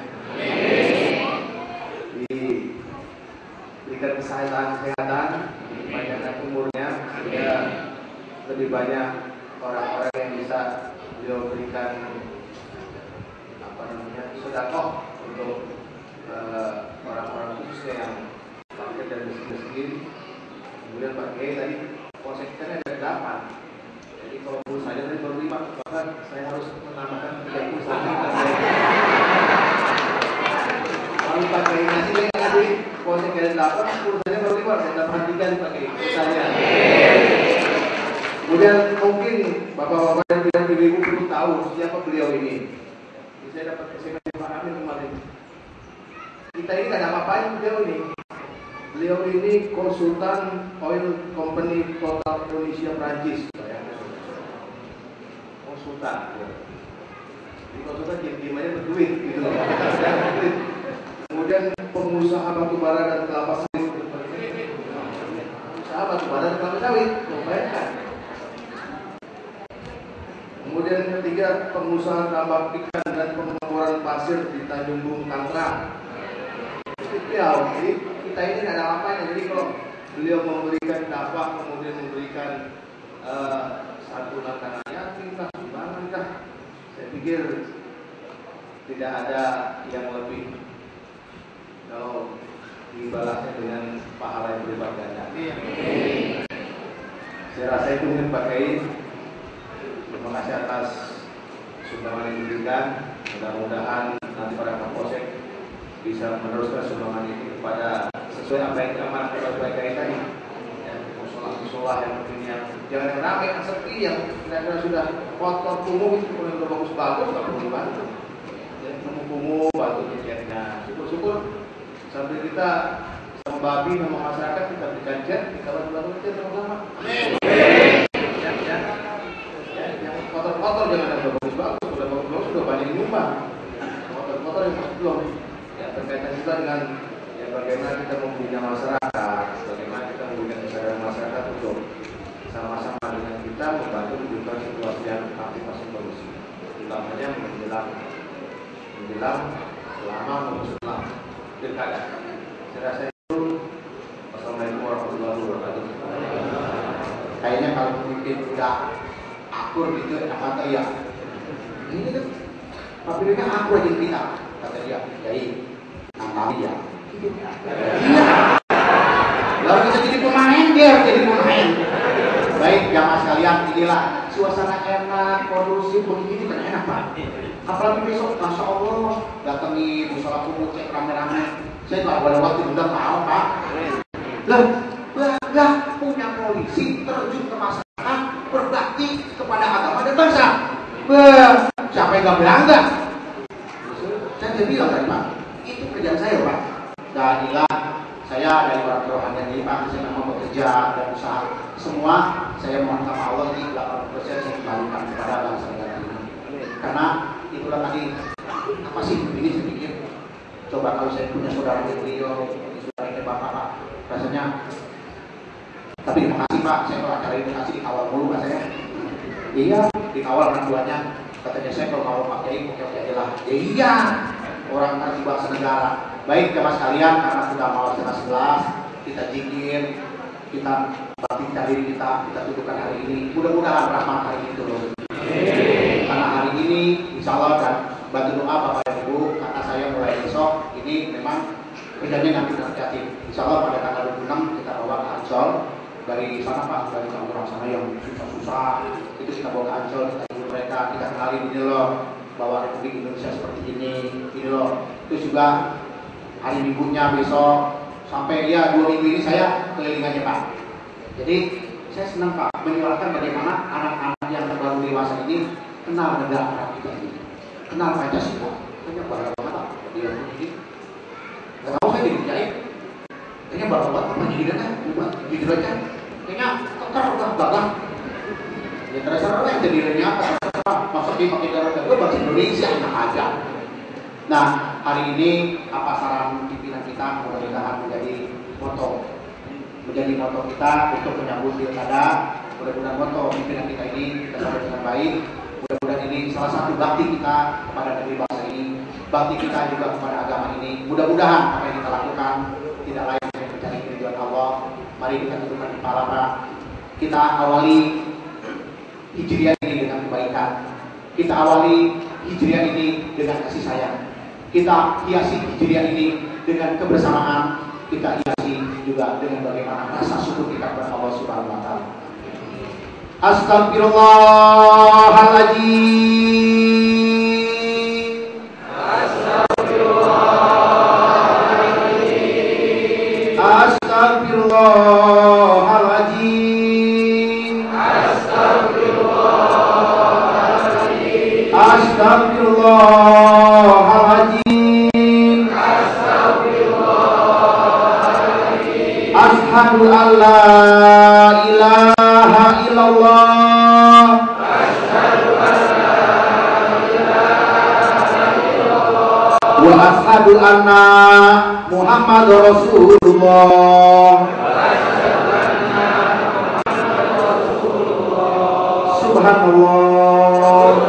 diberikan kesehatan, dipanjangkan umurnya, sehingga lebih banyak orang-orang yang bisa beliau berikan sedekah untuk orang-orang khususnya yang fakir dan miskin. Kemudian Pak Kiai tadi konseksinya ada 8. Jadi kalau pulsa saya tadi baru 5, bahkan saya harus menambahkan 3 pulsa. Kalau Pak Kiai ngasih tadi konseksinya ada 8, pulsanya baru 5, saya tambahkan 3 Pak Kiai pulsanya. Kemudian mungkin bapak-bapak dan ibu-ibu perlu tahu siapa beliau ini. Saya dapat SMS dari Pak Amin kemarin. Kita ini tidak ada apa-apanya beliau ini. Beliau ini konsultan oil company Total Indonesia Prancis. Konsultan. Jadi konsultan diam-diam aja berduit gitu. Kemudian pengusaha batubara dan kelapa sawit. Pengusaha batubara dan kelapa sawit. Bayangkan. Kemudian yang ketiga, pengusaha tambak ikan dan pengeboran pasir di Tanjung Bung Tangerang. Jadi kita ini tidak ada apa-apanya. Jadi kalau beliau memberikan dakwah, kemudian memberikan santunan anak yatim, Alhamdulillah. Saya pikir tidak ada yang lebih kalau dibalasnya dengan pahala yang berlipat ganda. Saya rasa itu mungkin Pak Kiai. Terima kasih atas sumbangan yang diberikan. Mudah-mudahan nanti para Kapolsek bisa meneruskan sumbangan ini kepada sesuai apa yang amanah kepada Pak Kiai tadi. Musola yang mungkin yang jangan yang ramai, yang sepi, yang kira-kira sudah kotor kumuh itu kalau sudah bagus-bagus nggak perlu dibantu. Jadi kumuh bantu chatnya. Syukur-syukur sambil kita sama babi sama masyarakat kita berikan chat, kita bantu chat sama-sama. Yang kotor-kotor jangan yang bagus-bagus, sudah bagus-bagus sudah banyak nyumbang. Kotor-kotor yang masih belum. Ya terkaitan juga dengan ya bagaimana kita membina masyarakat, bagaimana kita memberikan kesadaran masyarakat untuk sama-sama dengan kita membantu menunjukkan situasi yang aktivitas kondisi, utamanya menjelang selama maupun setelah pilkada. Saya rasa itu. Wassalamualaikum warahmatullahi wabarakatuh. Kayaknya kalau pemimpin udah akur gitu, kata ya. Ini kan pemimpinnya akur aja kita, kata dia. Jadi nanti ya. Iya. Lalu kita jadi pemain, dia jadi pemain. Baik, jamaah sekalian, inilah suasana enak, kondusif, begini kan enak Pak. Apalagi besok, masya Allah, datangi musola kumuh cek rame-rame. Saya nggak boleh waktu diundang mau Pak. Lah, bangga punya polisi terjun ke masyarakat, berbakti kepada agama dan bangsa. Siapa yang nggak bangga? Saya bilang tadi Pak, itu kerjaan saya Pak. Dan inilah saya dari orang rohani ini Pak, saya memang bekerja dan usaha semua. Saya mohon sama Allah ini 80% saya kembalikan kepada bangsa negara ini. Karena itulah tadi apa sih ini saya pikir. Coba kalau saya punya saudara beliau, saudara bapak Pak, rasanya. Tapi terima kasih Pak, saya kalau acara ini kasih dikawal mulu Pak saya. Iya, dikawal orang tuanya. Katanya saya kalau mau Pak Kiai oke aja lah. Ya iya, orang ngerti bangsa negara. Baik jamaah sekalian, karena sudah mau setengah 11, kita zikir, kita baktikan diri kita tunjukkan hari ini. Mudah-mudahan rahmat hari ini turun. Karena hari ini, insya Allah dan bantu doa Bapak Ibu, karena saya mulai besok ini memang kerjanya nanti terjadi. Insya Allah pada tanggal 26 kita bawa ke Ancol dari sana Pak, dari orang sana yang susah-susah itu kita bawa ke Ancol, kita ikut mereka, kita kenalin ini loh bahwa Republik Indonesia seperti ini loh. Itu juga hari Minggunya besok sampai ya 2 minggu ini saya keliling aja Pak. Jadi saya senang Pak menyuarakan bagaimana anak-anak yang terbaru dewasa ini kenal negara kita ini, kenal Pancasila. Kayaknya bangga banget Pak. Dia begini. Gak tahu saya dikerjain. Kayaknya bangga banget apa jadi kan? Jujur aja. Kayaknya kekar bangga. Ya terasa yang jadi apa? Maksudnya pakai darah gue bahasa Indonesia enak aja. Nah hari ini apa saran pimpinan kita mudah-mudahan menjadi moto kita untuk menyambut pilkada. Mudah-mudahan moto pimpinan kita ini kita sambut dengan baik. Mudah-mudahan ini salah satu bakti kita kepada negeri bangsa ini, bakti kita juga kepada agama ini. Mudah-mudahan apa yang kita lakukan tidak lain dari mencari keridhaan Allah. Mari kita tundukkan kepala Pak. Kita awali Hijriah ini dengan kebaikan. Kita awali Hijriah ini dengan kasih sayang. Kita hiasi Hijriah ini dengan kebersamaan. Kita hiasi juga dengan bagaimana rasa syukur kita kepada Allah Subhanahu wa taala. Astagfirullahaladzim. Astagfirullahaladzim. Astagfirullahaladzim. Astagfirullahaladzim. Astagfirullahaladzim. Astagfirullahaladzim. Ashhadu an la ilaha illallah. Ashhadu an la ilaha illallah. Wa ashhadu anna Muhammadar Rasulullah. Subhanallah.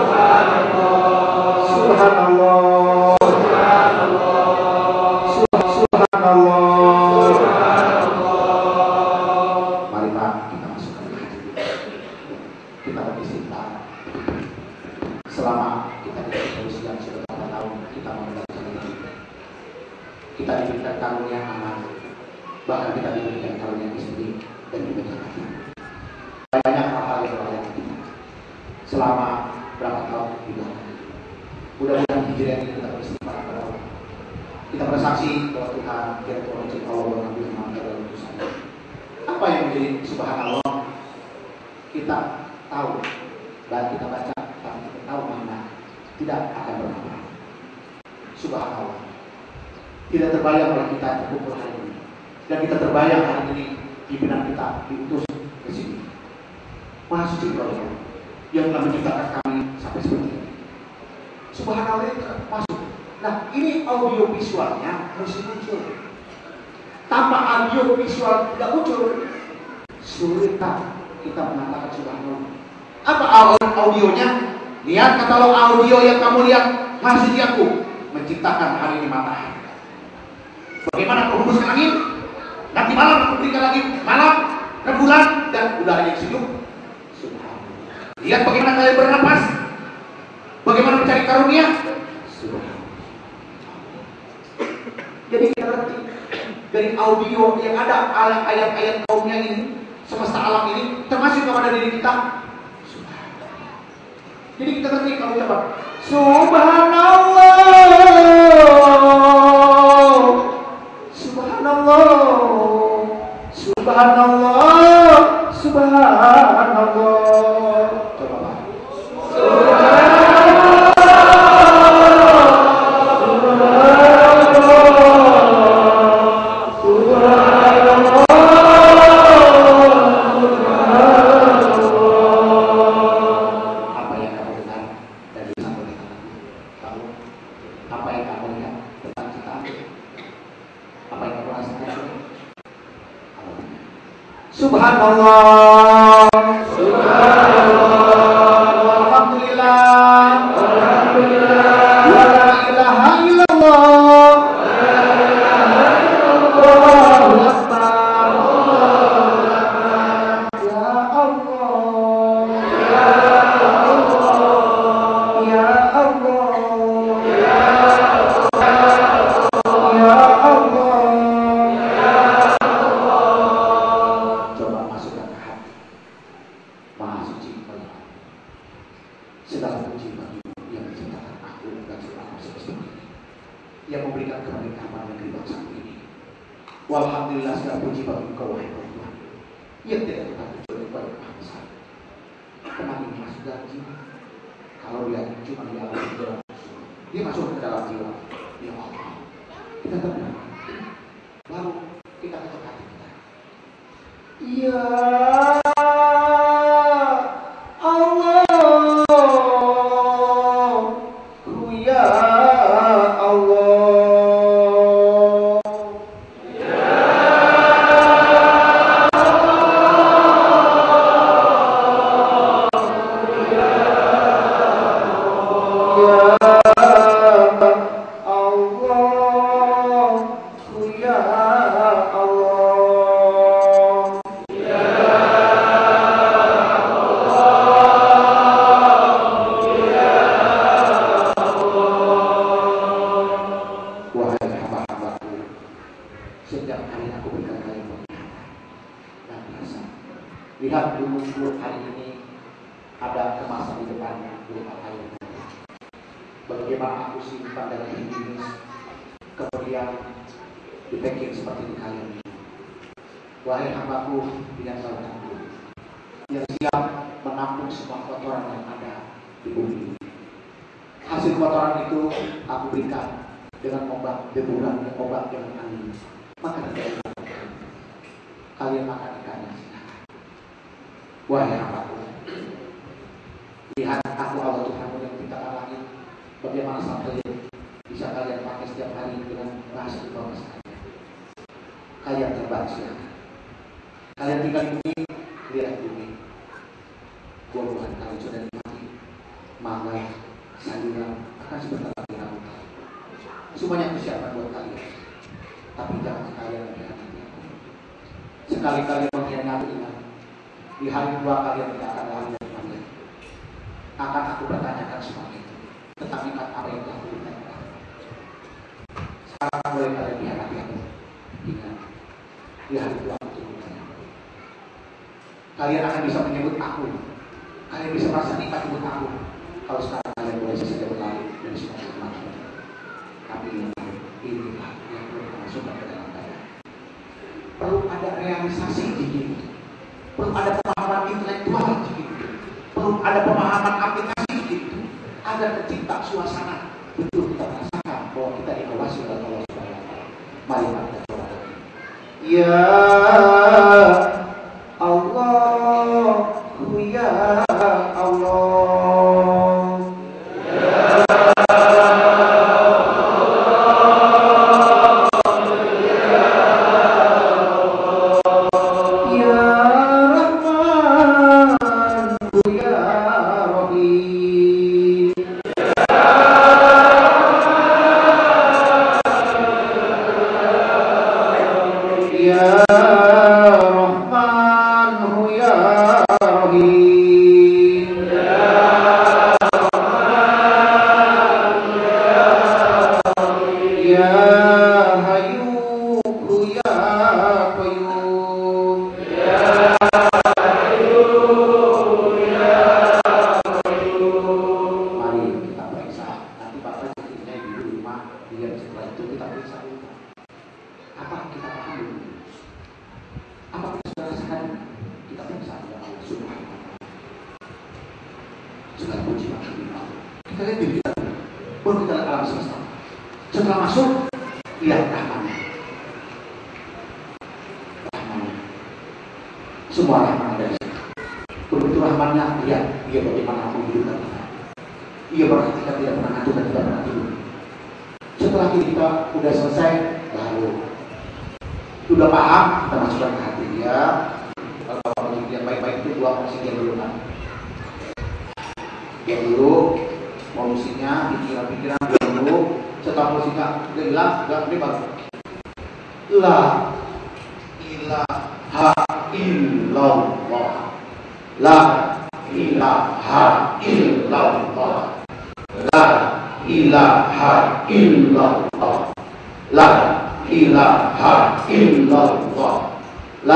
Subhanallah. Subhanallah. Mari Pak, kita masukkan kita beristighfar. Bahkan kita diberikan karunia istri dan juga anak. Banyak hal-hal yang melayani kita selama berapa tahun di belakang. Mudah-mudahan hijrah ini kita beristighfar kepada Allah. Kita bersaksi bahwa Tuhan yang Tuhan cipta Allah mengambil nama dalam urusan. Apa yang menjadi subhanallah? Kita tahu dan kita baca, tapi kita tahu mana tidak akan berapa. Subhanallah. Tidak terbayang oleh kita terkumpul hari ini. Dan kita terbayang hari ini pimpinan kita diutus ke sini. Maha suci Allah yang telah menciptakan kami sampai seperti ini. Subhanallah itu masuk. Nah, ini audio visualnya harus muncul. Tanpa audio visual tidak muncul, sulit kita mengatakan subhanallah. Apa audionya? Lihat katalog audio yang kamu lihat. Maha suci aku menciptakan hari ini matahari. Bagaimana aku hembuskan angin? Nanti malam aku berikan lagi malam, rembulan dan udara yang sejuk. Subhanallah. Lihat bagaimana kalian bernapas. Bagaimana mencari karunia. Subhanallah. Jadi kita ngerti dari audio yang ada ayat-ayat kaumnya ini, semesta alam ini termasuk kepada diri kita. Subhanallah. Jadi kita ngerti kalau coba Subhanallah, Subhanallah, Subhanallah, Subhanallah. Coba Pak. Subhanallah, Subhanallah, Alhamdulillah, Alhamdulillah, wa la ilaha illallah, Allahu Akbar, ya Allah, ya Allah, ya Allah, ya Allah. Segala puji bagi yang menciptakan aku dan seluruh semesta ini, yang memberikan kemerdekaan negeri bangsa ini. Walhamdulillah, segala puji bagi Engkau wahai Tuhan yang tidak pernah kecuali kepada bangsa. Kenapa ini masuk dalam jiwa? Kalau dia cuma di alam jiwa, dia masuk ke dalam jiwa. Ya Allah, kita tenang, baru kita kecil hati kita. Ya Allah, ya Allah, ya setiap hari aku berikan kalian penglihatan dan rasa. Lihat dulu hari ini ada kemasan di depannya berupa air. Bagaimana aku simpan dari ini, kemudian dipacking seperti di kalian ini. Wahai hambaku yang tahu yang siap menampung semua kotoran yang ada di bumi. Hasil kotoran itu aku berikan dengan obat deburan dan obat yang angin. Maka tidak kalian makan ikannya. Wahai hambaku, lihat aku Allah Tuhanmu yang menciptakan langit. Bagaimana satelit bisa kalian pakai setiap hari dengan bahasa di bawah saya. Kalian terbang silakan. Kalian tinggal di bumi, lihat bumi. Buah-buahan kalian sudah dimati, mangga, sayuran akan sebentar lagi ramai. Semuanya disiapkan buat kalian. Tapi jangan sekalian mengkhianati aku. Sekali-kali mengkhianati iman, di hari tua kalian tidak akan lari dari kalian. Akan aku bertanyakan semua itu tentang iman apa yang telah kuberikan kepadamu. Sekarang boleh kalian mengkhianati aku. Ingat, di hari tua itu. Kalian akan bisa menyebut aku. Kalian bisa merasa nikmat menyebut aku. Kalau sekarang kalian boleh saja berlari dari semua kematian. Tapi inilah yang perlu masukkan ke dalam dada. Perlu ada realisasi dikit. Perlu ada pemahaman intelektual dikit. Perlu ada pemahaman aplikasi dikit. Agar tercipta suasana betul kita merasakan bahwa kita diawasi oleh Allah Subhanahu wa Ta'ala. Mari kita coba lagi. Ya Allah, ya Allah, ya Rahman, ya Rahim, ya setelah masuk, lihat rahmannya. Rahmannya. Semua rahman dari sini. Begitu rahmannya, lihat dia bagaimana aku hidup dan kita. Ia berarti tidak pernah ngantuk dan tidak pernah tidur. Setelah kita sudah selesai, lalu sudah paham, kita masukkan ke hati dia. Kalau yang baik-baik itu dua porsi dia dulu kan. Dia dulu, polusinya, pikiran-pikiran dia dulu. Setelah musika udah hilang, udah ini baru la ilaha illallah, la ilaha illallah, la ilaha illallah, la ilaha illallah, la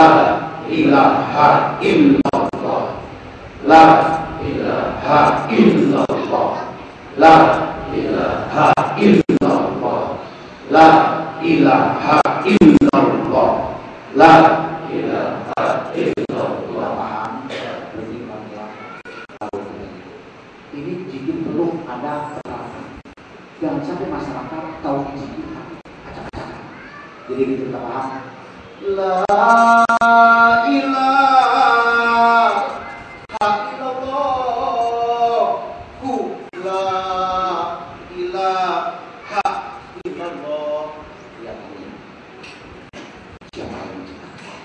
ilaha illallah, la ilaha illallah, la ilaha illallah, la ilaha illallah, la ilaha illallah. Paham? Ini jika belum ada penerapan, jangan sampai masyarakat tahu jika acak-acakan. Jadi kita paham. La ilaha illallah, la ilaha illallah. Ya Allah, siapa yang menciptakan?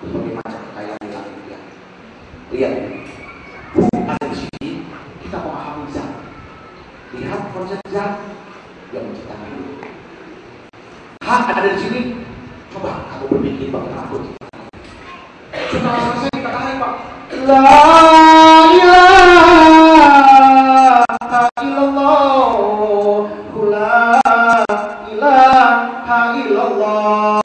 Berbagai macam kekayaan di langit ya. Lihat, ada di sini kita memahami zat. Lihat konsep zat yang menciptakan itu. Hak ada di sini. Coba kamu berpikir bagaimana aku ciptakan. Setelah selesai kita tarik Pak. La ilaha illallah, la ilaha illallah.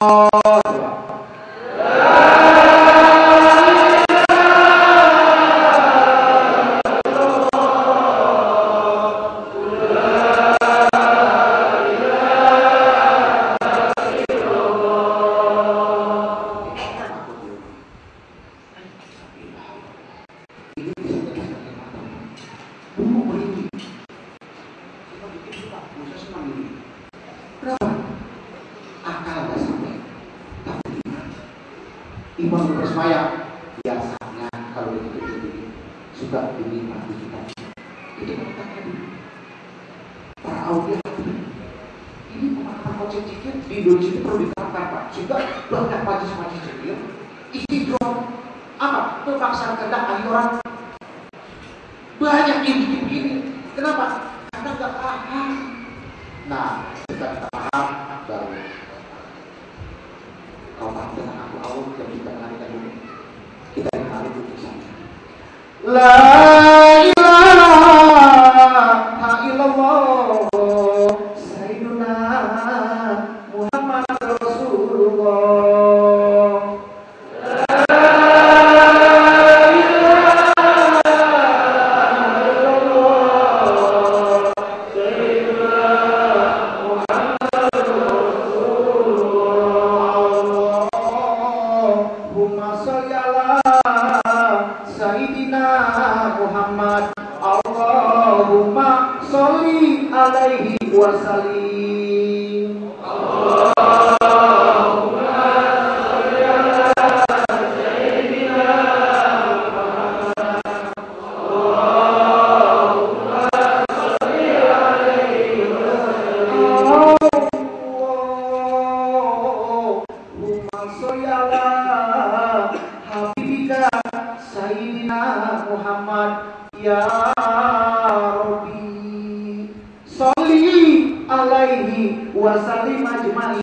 Imam bersemayam biasanya kalau begitu suka dinikmati kita. Itu mengatakan para aulia ini pemahaman konsep zikir di Indonesia ini perlu diterapkan Pak. Sehingga banyak majlis-majlis zikir istidrok apa terpaksa kehendak ahli orang banyak yang begini. Kenapa? Karena nggak paham. Nah, setelah kita paham baru kau paham dengan aku Allah yang kita menarikan ini. Kita menarik putusan. La ilaha illallah Sayyiduna Muhammad Rasulullah. sholli ala Sayyidina Muhammad. Allahumma sholli alaihi wa sallim. Allahumma sholli ala Sayyidina Muhammad. Allahumma sholli alaihi wa sallim. Allahumma sholli ala habibika Sayyidina Muhammad. Ya Rabbi sholli alaihi wa sallim ajmain.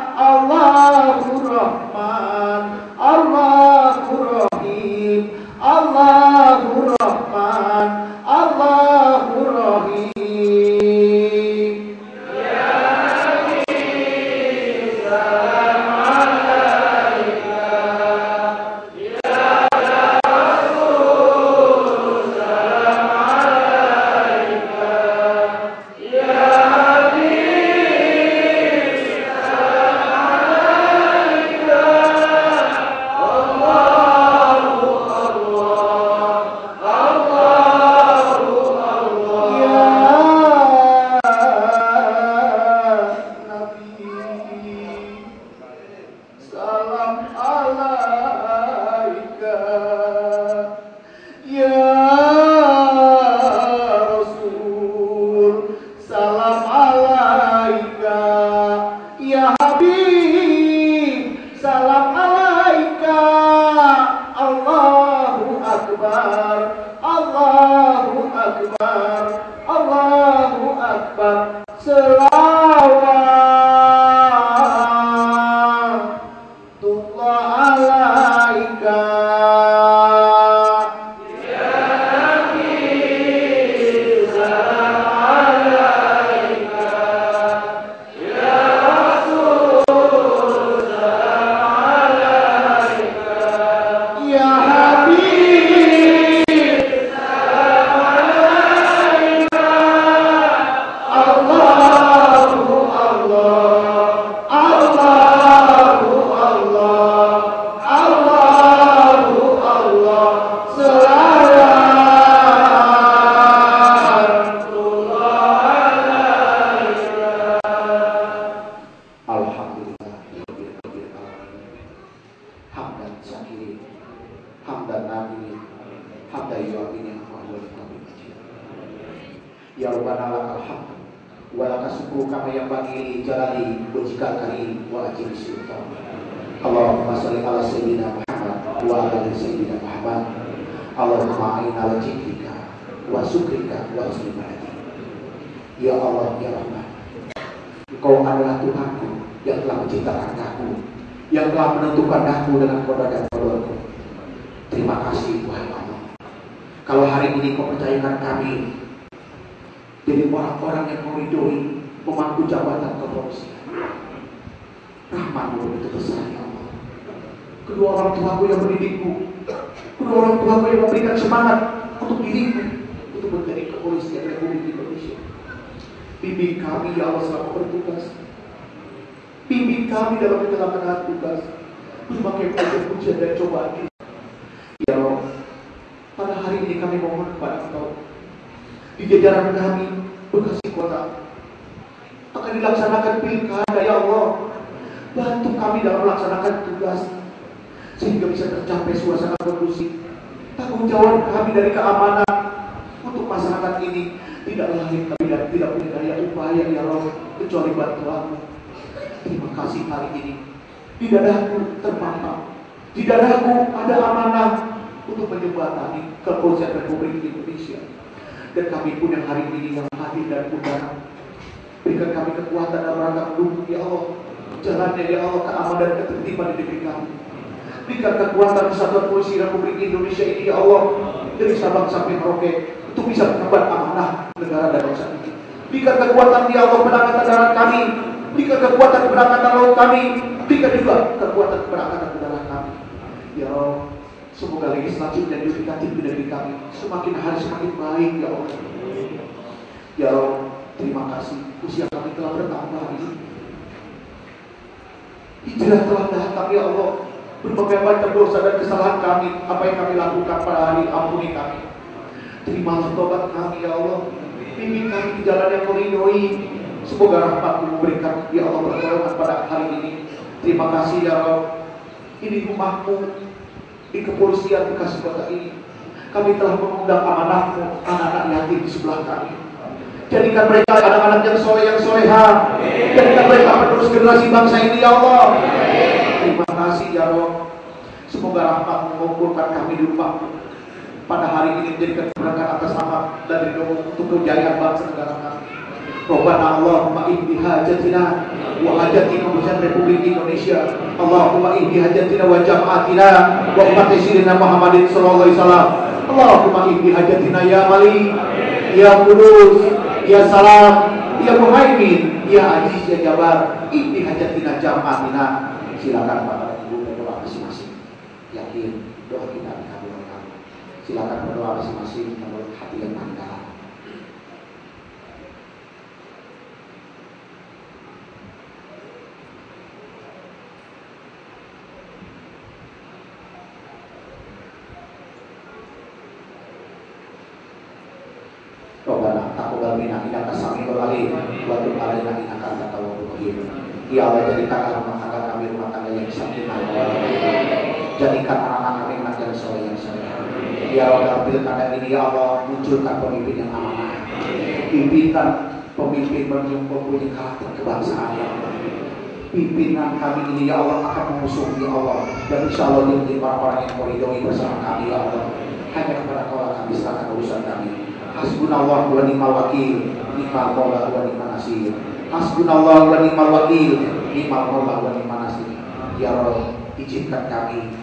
Allahur Rahman, Allahur Rahim. la yu'minu ya Rabbana lakal hamd wa lakal syukru kama yanbaghi li jalali wajhikal karim wa ajli sultan. Allahumma shalli ala sayyidina Muhammad wa ala ali sayyidina Muhammad. Allahumma a'inna ala dzikrika wa syukrika wa husni ibadatik. Ya Allah ya Rahman, Engkau adalah Tuhanku yang telah menciptakan aku, yang telah menentukan aku dengan qada dan qadarku. Terima kasih Tuhan Allah. Kalau hari ini Kau percayakan kami jadi orang-orang yang Kau ridhoi, memangku jabatan kepolisian. Rahmat-Mu begitu besar ya Allah. Kedua orang tuaku yang mendidikku, kedua orang tuaku yang memberikan semangat untuk diriku untuk menjadi kepolisian Republik Indonesia. Bimbing kami ya Allah selama bertugas. Bimbing kami dalam menjalankan tugas berbagai macam ujian dan cobaan ini. Ya Allah, pada hari ini kami mohon kepada Engkau, di jajaran kami Bekasi Kota akan dilaksanakan pilkada ya Allah. Bantu kami dalam melaksanakan tugas sehingga bisa tercapai suasana kondusif. Tanggung jawab kami dari keamanan untuk masyarakat ini tidak lain kami dan tidak punya daya upaya ya Allah kecuali bantuan-Mu. Terima kasih hari ini di dadaku terpampang, di dadaku ada amanah untuk menjembatani kepolisian Republik Indonesia. Dan kami pun yang hari ini yang hadir dan undangan, berikan kami kekuatan dalam rangka mendukung ya Allah jalannya ya Allah keamanan dan ketertiban di negeri kami. Berikan kekuatan Kesatuan Polisi Republik Indonesia ini ya Allah dari Sabang sampai Merauke untuk bisa mengemban amanah negara dan bangsa ini. Berikan kekuatan ya Allah penangkatan darat kami, berikan kekuatan keberangkatan laut kami, berikan juga kekuatan keberangkatan udara kami. Ya Allah, semoga legislatif dan yudikatif di negeri kami semakin hari semakin baik ya Allah. Ya Allah, terima kasih usia kami telah bertambah ini. Hijrah telah datang ya Allah. Berbagai macam dosa dan kesalahan kami, apa yang kami lakukan pada hari, ampuni kami. Terimalah tobat kami ya Allah. Bimbing kami di jalan yang Kau ridhoi. Semoga rahmat-Mu memberikan ya Allah pertolongan pada hari ini. Terima kasih ya Allah. Ini rumah-Mu di kepolisian Bekasi Kota ini. Kami telah mengundang amanah-Mu, anak-anak yatim di sebelah kami. Jadikan mereka anak-anak yang soleh, yang soleha. Jadikan mereka penerus generasi bangsa ini ya Allah. Terima kasih ya Allah. Semoga rahmat mengumpulkan kami di rumah pada hari ini menjadikan keberkahan atas nama dan ridho untuk kejayaan bangsa negara kami. Rabbana Allahumma ihdi hajatina wa hajati kepolisian Republik Indonesia. Allahumma ihdi hajatina wa jama'atina wa ummati sayyidina Muhammadin sallallahu alaihi wasallam. Allahumma ihdi hajatina ya Malik, ya Qudus, ya Salam, ya Muhaimin, ya Aziz, ya Jabar. Ihdi hajatina jama'atina. Silakan Bapak Ibu berdoa masing-masing. Yakin doa kita dikabul oleh Allah. Silakan berdoa masing-masing menurut hati yang Anda. Rabbana taqabbal minna innaka samiul alim wa tub 'alaina innaka antat tawwabur rahim. Ya Allah, jadikan rumah tangga kami rumah tangga yang sakinah. Jadikan anak-anak kami anak yang soleh yang soleh. Ya Allah, pilkada ini ya Allah munculkan pemimpin yang amanah. Pimpinkan pemimpin mempunyai karakter kebangsaan ya Allah. Pimpinan kami ini ya Allah akan mengusung ya Allah. Dan insya Allah dia menjadi orang-orang yang koridori bersama kami ya Allah. Hanya kepada Kau kami serahkan urusan kami. Hasbunallah wa ni'mal wakil, ni'mal maula wa ni'mal nasir. Hasbunallah wa ni'mal wakil, ni'mal maula wa ni'mal nasir. Ya Allah, izinkan kami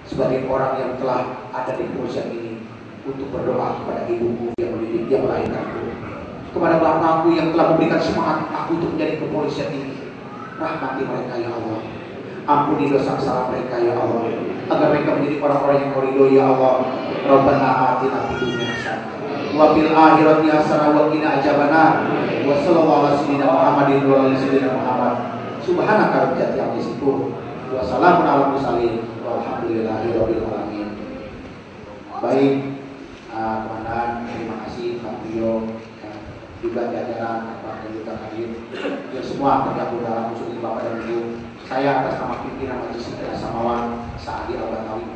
sebagai orang yang telah ada di kepolisian ini untuk berdoa kepada ibuku yang mendidik, yang melahirkanku, kepada bapakku yang telah memberikan semangat aku untuk menjadi kepolisian ini. Rahmati mereka ya Allah. Ampuni dosa salah mereka ya Allah, agar mereka menjadi orang-orang yang koridor ya Allah. Rabbana atina fid dunya hasanah wa fil akhirati hasanah wa qina adzabannar. Wa sallallahu ala sayyidina Muhammadin wa ala sayyidina Muhammad. Subhanaka rabbil izzati amma yasifun. Wa salamun ala mursalin walhamdulillahirabbil alamin. Baik, teman-teman, terima kasih Pak Tio dan juga jajaran Pak Ketua Hadir yang semua tergabung dalam unsur Bapak dan Ibu. Saya atas nama pimpinan Majelis Samawan Saadi Al-Batawi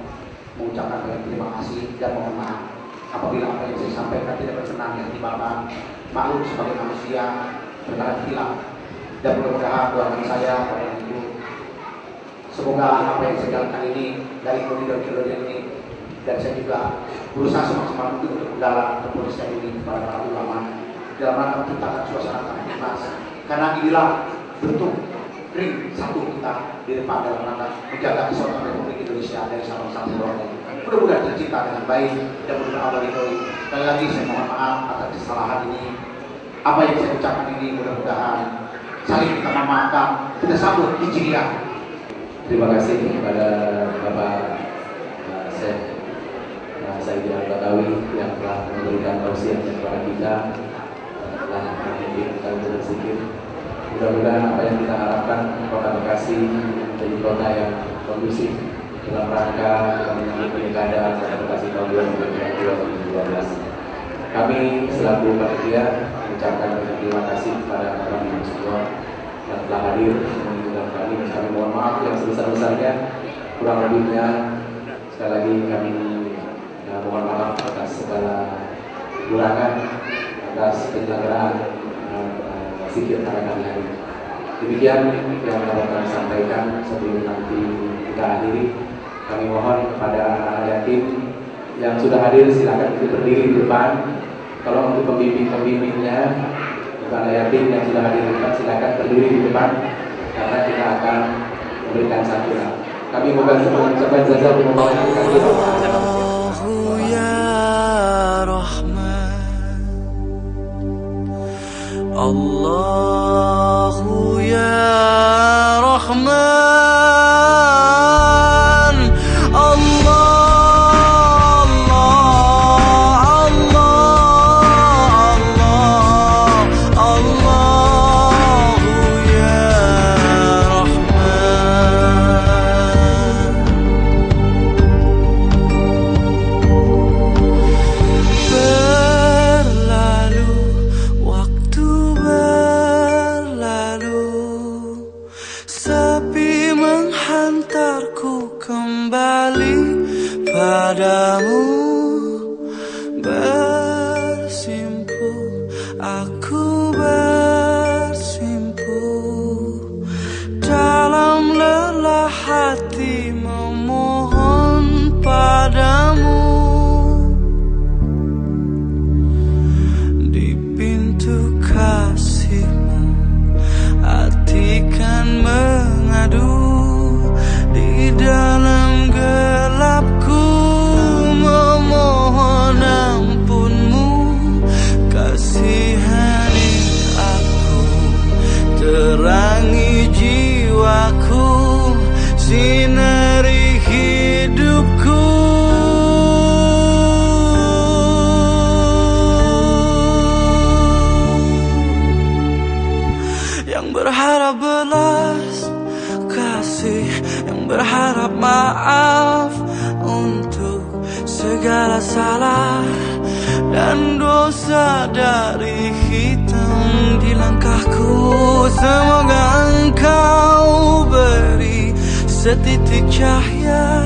mengucapkan banyak terima kasih dan mohon maaf apabila apa yang saya sampaikan tidak berkenan di hati Bapak. Maklum sebagai manusia berkala hilang, dan mudah-mudahan doakan saya pada Ibu, semoga apa yang saya jalankan ini dari koridor-koridor ini, dan saya juga berusaha semaksimal mungkin untuk menggalang kepolisian ini kepada para ulama dalam rangka menciptakan suasana kamtipmas, karena inilah bentuk ring satu kita di depan dalam rangka menjaga kesatuan Republik Indonesia dari Sabang sampai Merauke. Mudah-mudahan tercipta dengan baik dan mudah-mudahan Allah ridhoi. Sekali lagi saya mohon maaf atas kesalahan ini. Apa yang saya ucapkan ini mudah-mudahan saling kita memaafkan, kita sambut hijriah. Terima kasih kepada Bapak Syekh Saidi Al-Badawi yang telah memberikan tausiahnya kepada kita, telah memimpin kita bersikir. Mudah-mudahan apa yang kita harapkan Kota Bekasi menjadi kota yang kondusif dalam rangka menyambut pilkada Kota Bekasi tahun 2012. Kami selaku panitia mengucapkan terima kasih kepada teman-teman semua yang telah hadir menunjukkan kami. Kami mohon maaf yang sebesar-besarnya, kurang lebihnya sekali lagi kami mohon maaf atas segala kekurangan atas penyelenggaraan zikir pada kali hari. Demikian yang dapat kami sampaikan sebelum nanti kita akhiri. Kami mohon kepada anak yatim yang sudah hadir silakan berdiri di depan. Kalau untuk pembimbing-pembimbingnya, anak yatim yang sudah hadir di depan silakan berdiri di depan karena kita akan memberikan santunan. Kami mohon mengucapkan jazakumullah khairan. Allahu ya Rahman, Allah, Allah, Allah, Allahu ya Rahman. Berlalu waktu sepi menghantarku kembali padamu, bersimpu, aku bersimpu dalam lelah hati memohon padamu. Di pintu kasihmu hati kan mengadu, di dalam gelapku memohon ampunmu. Kasihani aku, terangi jiwaku, sinari hidupku. Yang berharap belas kasih, yang berharap maaf untuk segala salah dan dosa dari hitam di langkahku. Semoga engkau beri setitik cahaya